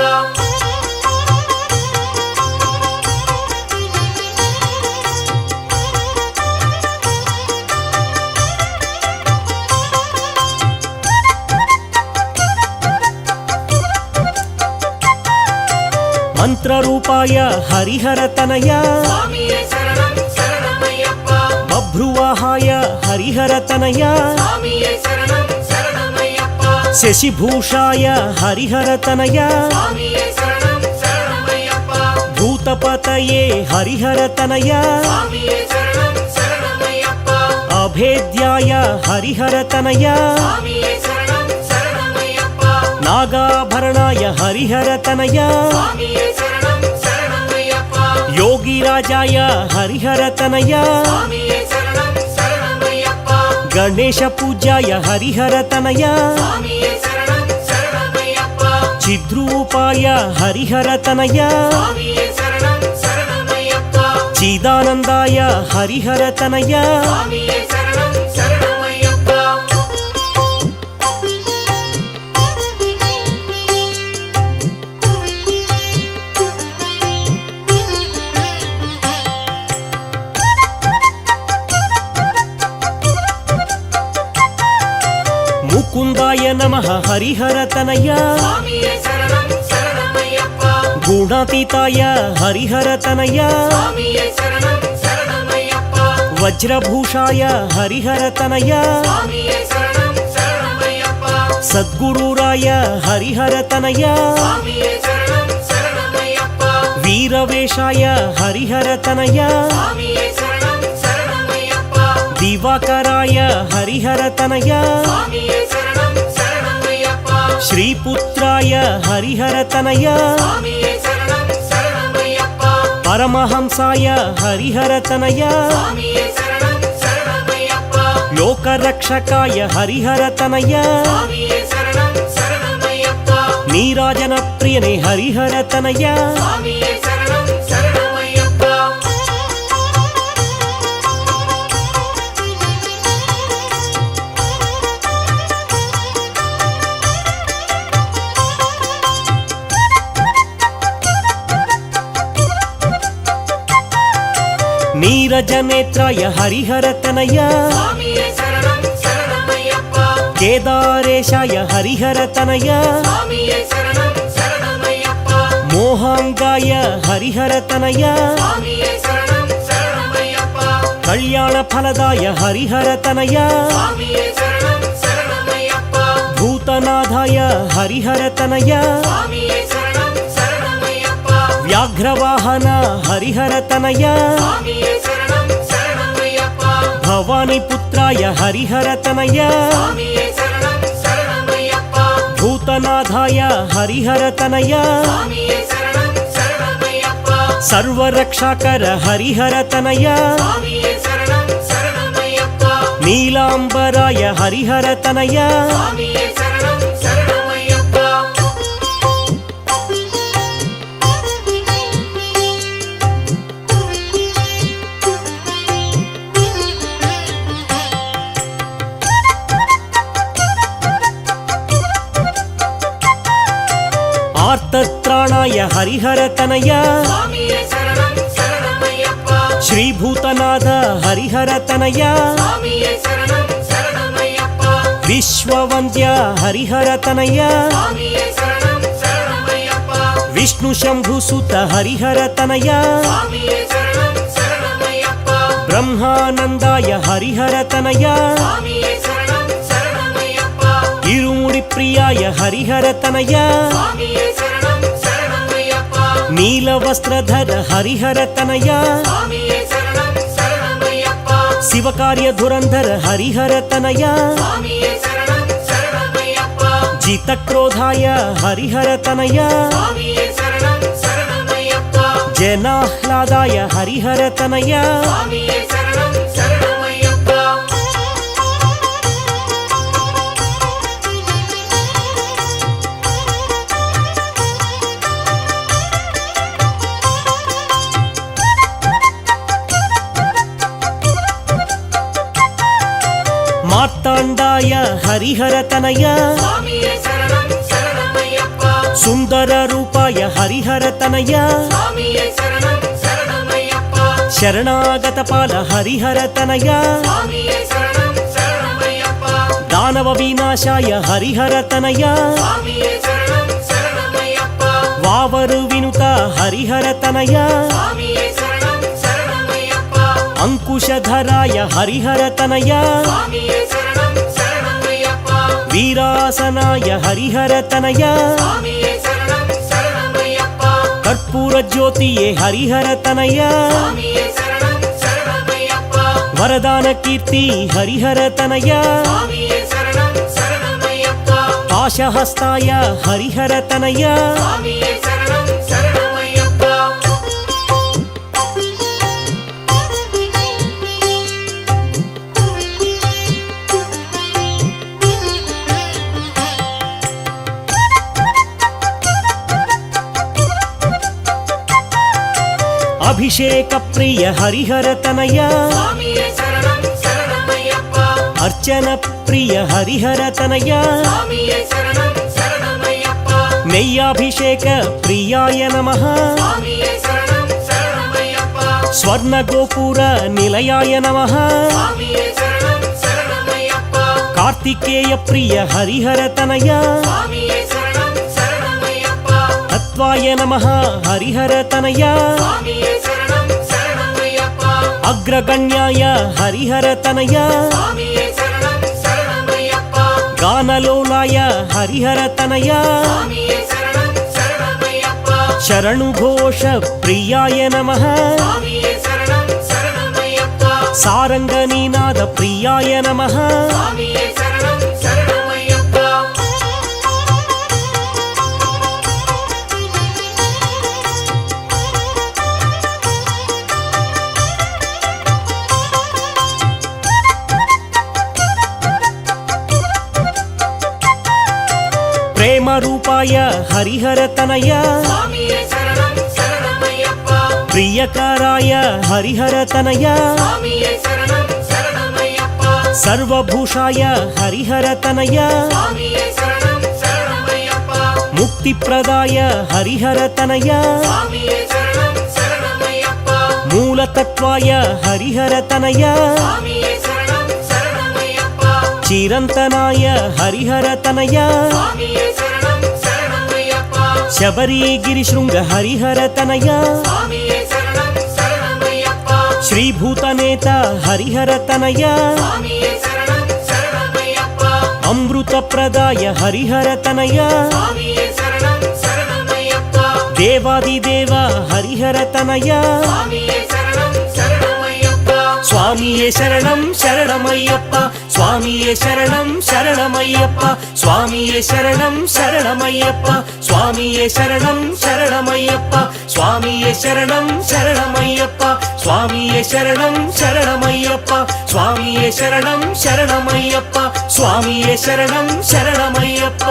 ಮಂತ್ರರೂಪಾಯ ಹರಿಹರ ತನಯ ಸ್ವಾಮಿಯೇ ಶರಣಂ ಶರಣಮಯ್ಯಪ್ಪ ಬಭ್ರುವಾಹಾಯ ಹರಿಹರ ತನಯ ಸ್ವಾಮಿಯೇ ಶರಣಂ ಶರಣಮಯ್ಯಪ್ಪ ಶಶಿಭೂಷಾಯ ಹರಿಹರ ತನಯ ಸ್ವಾಮಿಯೇ ಶರಣಂ ಶರಣಮಯ್ಯಪ್ಪ ಭೂತಪತಯೇ ಹರಿಹರ ತನಯ ಸ್ವಾಮಿಯೇ ಶರಣಂ ಶರಣಮಯ್ಯಪ್ಪ ಅಭೇದ್ಯಾಯ ಹರಿಹರ ತನಯ ಸ್ವಾಮಿಯೇ ಶರಣಂ ಶರಣಮಯ್ಯಪ್ಪ ನಾಗಾಭರಣಾಯ ಹರಿಹರ ತನಯ ಸ್ವಾಮಿಯೇ ಶರಣಂ ಶರಣಮಯ್ಯಪ್ಪ ಯೋಗಿರಾಜಾಯ ಹರಿಹರ ತನಯ ಸ್ವಾಮಿಯೇ ಶರಣಂ ಶರಣಮಯ್ಯಪ್ಪ ಗಣೇಶ ಪೂಜ್ಯಾಯ ಹರಿಹರ ತನಯ ಸ್ವಾಮಿಯೇ ಶರಣಂ ಶರಣಮಯ್ಯಪ್ಪ ಚಿದ್ರೂಪಾಯ ಹರಿಹರ ತನಯ ಸ್ವಾಮಿಯೇ ಶರಣಂ ಶರಣಮಯ್ಯಪ್ಪ ಚಿದಾನಂದಾಯ ಹರಿಹರ ತನಯ ಸ್ವಾಮಿಯೇ ಶರಣಂ ಶರಣಮಯ್ಯಪ್ಪ ಮುಕುಂದಾಯ ನಮಃ ಹರಿಹರ ತನಯ ಸ್ವಾಮಿಯೇ ಶರಣಂ ಶರಣಮಯ್ಯಪ್ಪ ಗುಣಾತೀತಾಯ ಹರಿಹರ ತನಯ ಸ್ವಾಮಿಯೇ ಶರಣಂ ಶರಣಮಯ್ಯಪ್ಪ ವಜ್ರಭೂಷಾಯ ಹರಿಹರ ತನಯ ಸ್ವಾಮಿಯೇ ಶರಣಂ ಶರಣಮಯ್ಯಪ್ಪ ಸದ್ಗುರುರಾಯ ಹರಿಹರ ತನಯ ಸ್ವಾಮಿಯೇ ಶರಣಂ ಶರಣಮಯ್ಯಪ್ಪ ವೀರವೇಷಾಯ ಹರಿಹರ ತನಯ ಸ್ವಾಮಿಯೇ ಶರಣಂ ಶರಣಮಯ್ಯಪ್ಪ ದಿವಾಕರಾಯ ಹರಿಹರ ತನಯ ಸ್ವಾಮಿಯೇ ಶರಣಂ ಶರಣಮಯ್ಯಪ್ಪ ಶ್ರೀಪುತ್ರಾಯ ಹರಿಹರ ತನಯ ಸ್ವಾಮಿಯೇ ಶರಣಂ ಶರಣಮಯ್ಯಪ್ಪ ಪರಮಹಂಸಾಯ ಹರಿಹರ ತನಯ ಸ್ವಾಮಿಯೇ ಶರಣಂ ಶರಣಮಯ್ಯಪ್ಪ ಲೋಕರಕ್ಷಕಾಯ ಹರಿಹರ ತನಯ ಸ್ವಾಮಿಯೇ ಶರಣಂ ಶರಣಮಯ್ಯಪ್ಪ ನೀರಾಜನ ಪ್ರಿಯನೇ ಹರಿಹರ ತನಯ ಸ್ವಾಮಿಯೇ ಶರಣಂ ಶರಣಮಯ್ಯಪ್ಪ ನೀರಜನೇತ್ರಾಯ ಹರಿಹರ ತನಯ ಸ್ವಾಮಿಯೇ ಶರಣಂ ಶರಣಮಯ್ಯಪ್ಪ ಕೇದಾರೇಶಾಯ ಹರಿಹರ ತನಯ ಸ್ವಾಮಿಯೇ ಶರಣಂ ಶರಣಮಯ್ಯಪ್ಪ ಮೋಹಾಂಗಾಯ ಹರಿಹರ ತನಯ ಸ್ವಾಮಿಯೇ ಶರಣಂ ಶರಣಮಯ್ಯಪ್ಪ ಕಲ್ಯಾಣ ಫಲದಾಯ ಹರಿಹರ ತನಯ ಸ್ವಾಮಿಯೇ ಶರಣಂ ಶರಣಮಯ್ಯಪ್ಪ ಭೂತನಾಥಾಯ ಹರಿಹರ ತನಯ ಸ್ವಾಮಿಯೇ ಶರಣಂ ಶರಣಮಯ್ಯಪ್ಪ ವ್ಯಾಘ್ರವಾಹನ ಹರಿಹರ ತನಯ ಸ್ವಾಮಿಯೇ ಶರಣಂ ಶರಣಮಯ್ಯಪ್ಪ ಭವಾನಿ ಪುತ್ರಾಯ ಹರಿಹರ ತನಯ ಸ್ವಾಮಿಯೇ ಶರಣಂ ಶರಣಮಯ್ಯಪ್ಪ ಭೂತನಾಥಾಯ ಹರಿಹರ ತನಯ ಸ್ವಾಮಿಯೇ ಶರಣಂ ಶರಣಮಯ್ಯಪ್ಪ ಸರ್ವರಕ್ಷಾಕರ ಹರಿಹರ ತನಯ ಸ್ವಾಮಿಯೇ ಶರಣಂ ಶರಣಮಯ್ಯಪ್ಪ ನೀಲಾಂಬರಾಯ ಹರಿಹರ ತನಯ ಸ್ವಾಮಿಯೇ ಶರಣಂ ಶರಣಮಯ್ಯಪ್ಪ ಆರ್ತತ್ರಾಣಾಯ ಹರಿಹರ ತನಯ ಸ್ವಾಮಿಯೇ ಶರಣಂ ಶರಣಮಯ್ಯಪ್ಪ ಶ್ರೀಭೂತನಾಥ ಹರಿಹರ ತನಯ ಸ್ವಾಮಿಯೇ ಶರಣಂ ಶರಣಮಯ್ಯಪ್ಪ ವಿಶ್ವವಂದ್ಯ ಹರಿಹರ ತನಯ ಸ್ವಾಮಿಯೇ ಶರಣಂ ಶರಣಮಯ್ಯಪ್ಪ ವಿಷ್ಣು ಶಂಭು ಸುತ ಹರಿಹರ ತನಯ ಸ್ವಾಮಿಯೇ ಶರಣಂ ಶರಣಮಯ್ಯಪ್ಪ ಬ್ರಹ್ಮಾನಂದಾಯ ಹರಿಹರ ತನಯ ಸ್ವಾಮಿಯೇ ಶರಣಂ ಶರಣಮಯ್ಯಪ್ಪ ಇರುಮುಡಿ ಪ್ರಿಯಾಯ ಹರಿಹರ ತನಯ ಸ್ವಾಮಿಯೇ ಶರಣಂ ಶರಣಮಯ್ಯಪ್ಪ ನೀಲವಸ್ತ್ರಧರ ಹರಿಹರ ತನಯ ಸ್ವಾಮಿಯೇ ಶರಣಂ ಶರಣಮಯ್ಯಪ್ಪ ಶಿವಕಾರ್ಯ ಧುರಂಧರ ಹರಿಹರ ತನಯ ಸ್ವಾಮಿಯೇ ಶರಣಂ ಶರಣಮಯ್ಯಪ್ಪ ಜಿತಕ್ರೋಧಾಯ ಹರಿಹರ ತನಯ ಸ್ವಾಮಿಯೇ ಶರಣಂ ಶರಣಮಯ್ಯಪ್ಪ ಜನಾಹ್ಲಾದಾಯ ಹರಿಹರ ತನಯ ಸ್ವಾಮಿಯೇ ಶರಣಂ ಶರಣಮಯ್ಯಪ್ಪ ಮಾರ್ತಾಂಡಾಯ ಹರಿಹರ ತನಯ ಸ್ವಾಮಿಯೇ ಶರಣಂ ಶರಣಮಯ್ಯಪ್ಪ ಸುಂದರ ರೂಪಾಯ ಹರಿಹರ ತನಯ ಸ್ವಾಮಿಯೇ ಶರಣಂ ಶರಣಮಯ್ಯಪ್ಪ ಶರಣಾಗತ ಪಾಲ ಹರಿಹರ ತನಯ ಸ್ವಾಮಿಯೇ ಶರಣಂ ಶರಣಮಯ್ಯಪ್ಪ ದಾನವ ವಿನಾಶಾಯ ಹರಿಹರ ತನಯ ಸ್ವಾಮಿಯೇ ಶರಣಂ ಶರಣಮಯ್ಯಪ್ಪ ವಾವರು ವಿನುತ ಹರಿಹರ ತನಯ ಸ್ವಾಮಿಯೇ ಶರಣಂ ಶರಣಮಯ್ಯಪ್ಪ ಅಂಕುಶಧರಾಯ ಹರಿಹರ ತನಯ ಸ್ವಾಮಿಯೇ ಶರಣಂ ಶರಣಮಯ್ಯಪ್ಪ ವೀರಾಸನಾಯ ಹರಿಹರ ತನಯ ಸ್ವಾಮಿಯೇ ಶರಣಂ ಶರಣಮಯ್ಯಪ್ಪ ಕರ್ಪೂರ ಜ್ಯೋತಿಯೇ ಹರಿಹರ ತನಯ ಸ್ವಾಮಿಯೇ ಶರಣಂ ಶರಣಮಯ್ಯಪ್ಪ ವರದಾನ ಕೀರ್ತಿ ಹರಿಹರ ತನಯ ಸ್ವಾಮಿಯೇ ಶರಣಂ ಶರಣಮಯ್ಯಪ್ಪ ಪಾಶಹಸ್ತಾಯ ಹರಿಹರ ತನಯ ಸ್ವಾಮಿಯೇ ಶರಣಂ ಶರಣಮಯ್ಯಪ್ಪ ಅಭಿಷೇಕ ಪ್ರಿಯ ಹರಿಹರ ತನಯ ಸ್ವಾಮಿಯೇ ಶರಣಂ ಶರಣಮಯ್ಯಪ್ಪ ಅರ್ಚನ ಪ್ರಿಯ ಹರಿಹರ ತನಯ ಸ್ವಾಮಿಯೇ ಶರಣಂ ಶರಣಮಯ್ಯಪ್ಪ ನೈಯಾಭಿಷೇಕ ಪ್ರಿಯಾಯ ನಮಃ ಸ್ವಾಮಿಯೇ ಶರಣಂ ಶರಣಮಯ್ಯಪ್ಪ ಸ್ವರ್ಣ ಗೋಪುರ ನಿಲಯಾಯ ನಮಃ ಸ್ವಾಮಿಯೇ ಶರಣಂ ಶರಣಮಯ್ಯಪ್ಪ ಕಾರ್ತಿಕೇಯ ಪ್ರಿಯ ಹರಿಹರ ತನಯ ಸ್ವಾಮಿಯೇ ಶರಣಂ ಶರಣಮಯ್ಯಪ್ಪ ತತ್ವಾಯ ನಮಃ ಹರಿಹರ ತನಯ ಸ್ವಾಮಿಯೇ ಶರಣಂ ಶರಣಮಯ್ಯಪ್ಪ ಅಗ್ರಗಣ್ಯಾಯ ಹರಿಹರ ತನಯ ಸ್ವಾಮಿಯೇ ಶರಣಂ ಶರಣಮಯ್ಯಪ್ಪ ಗಾನಲೋಲಾಯ ಹರಿಹರ ತನಯ ಸ್ವಾಮಿಯೇ ಶರಣಂ ಶರಣಮಯ್ಯಪ್ಪ ಶರಣು ಘೋಷ ಪ್ರಿಯಾಯ ನಮಃ ಸ್ವಾಮಿಯೇ ಶರಣಂ ಶರಣಮಯ್ಯಪ್ಪ ಸಾರಂಗನೀನಾದ ಪ್ರಿಯಾಯ ನಮಃ ಸ್ವಾಮಿಯೇ ಶರಣಂ ಶರಣಮಯ್ಯಪ್ಪ ಪ್ರೇಮ ರೂಪಾಯ ಹರಿಹರ ತನಯ ಸ್ವಾಮಿಯೇ ಶರಣಂ ಶರಣಮಯ್ಯಪ್ಪ ಪ್ರಿಯಕಾರಾಯ ಹರಿಹರ ತನಯ ಸ್ವಾಮಿಯೇ ಶರಣಂ ಶರಣಮಯ್ಯಪ್ಪ ಸರ್ವಭೂಷಾಯ ಹರಿಹರ ತನಯ ಸ್ವಾಮಿಯೇ ಶರಣಂ ಶರಣಮಯ್ಯಪ್ಪ ಮುಕ್ತಿಪ್ರದಾಯ ಹರಿಹರ ತನಯ ಸ್ವಾಮಿಯೇ ಶರಣಂ ಶರಣಮಯ್ಯಪ್ಪ ಮೂಲತತ್ವಾಯ ಹರಿಹರ ತನಯ ಸ್ವಾಮಿಯೇ ಶರಣಂ ಶರಣಮಯ್ಯಪ್ಪ ಚಿರಂತನಾಯ ಹರಿಹರ ತನಯ ಸ್ವಾಮಿಯೇ ಶರಣಂ ಶರಣಮಯ್ಯಪ್ಪ ಶಬರಿಗಿರಿ ಶೃಂಗ ಹರಿಹರ ತನಯ ಸ್ವಾಮಿಯೇ ಶರಣಂ ಶರಣಮಯ್ಯಪ್ಪ ಶ್ರೀಭೂತನೇತ ಹರಿಹರ ತನಯ ಸ್ವಾಮಿಯೇ ಶರಣಂ ಶರಣಮಯ್ಯಪ್ಪ ಅಮೃತ ಪ್ರದಾಯ ಹರಿಹರ ತನಯ ಸ್ವಾಮಿಯೇ ಶರಣಂ ಶರಣಮಯ್ಯಪ್ಪ ದೇವಾದಿದೇವ ಹರಿಹರ ತನಯ ಸ್ವಾಮಿಯೇ ಶರಣಂ ಶರಣಮಯ್ಯಪ್ಪ ಸ್ವಾಮಿಯೇ ಶರಣಂ ಶರಣಮಯ್ಯಪ್ಪ ಸ್ವಾಮಿಯೇ ಶರಣಂ ಶರಣಮಯ್ಯಪ್ಪ ಸ್ವಾಮಿಯೇ ಶರಣಂ ಶರಣಮಯ್ಯಪ್ಪ ಸ್ವಾಮಿಯೇ ಶರಣಂ ಶರಣಮಯ್ಯಪ್ಪ ಸ್ವಾಮಿಯೇ ಶರಣಂ ಶರಣಮಯ್ಯಪ್ಪ ಸ್ವಾಮಿಯೇ ಶರಣಂ ಶರಣಮಯ್ಯಪ್ಪ ಸ್ವಾಮಿಯೇ ಶರಣಂ ಶರಣಮಯ್ಯಪ್ಪ ಸ್ವಾಮಿಯೇ ಶರಣಂ ಶರಣಮಯ್ಯಪ್ಪ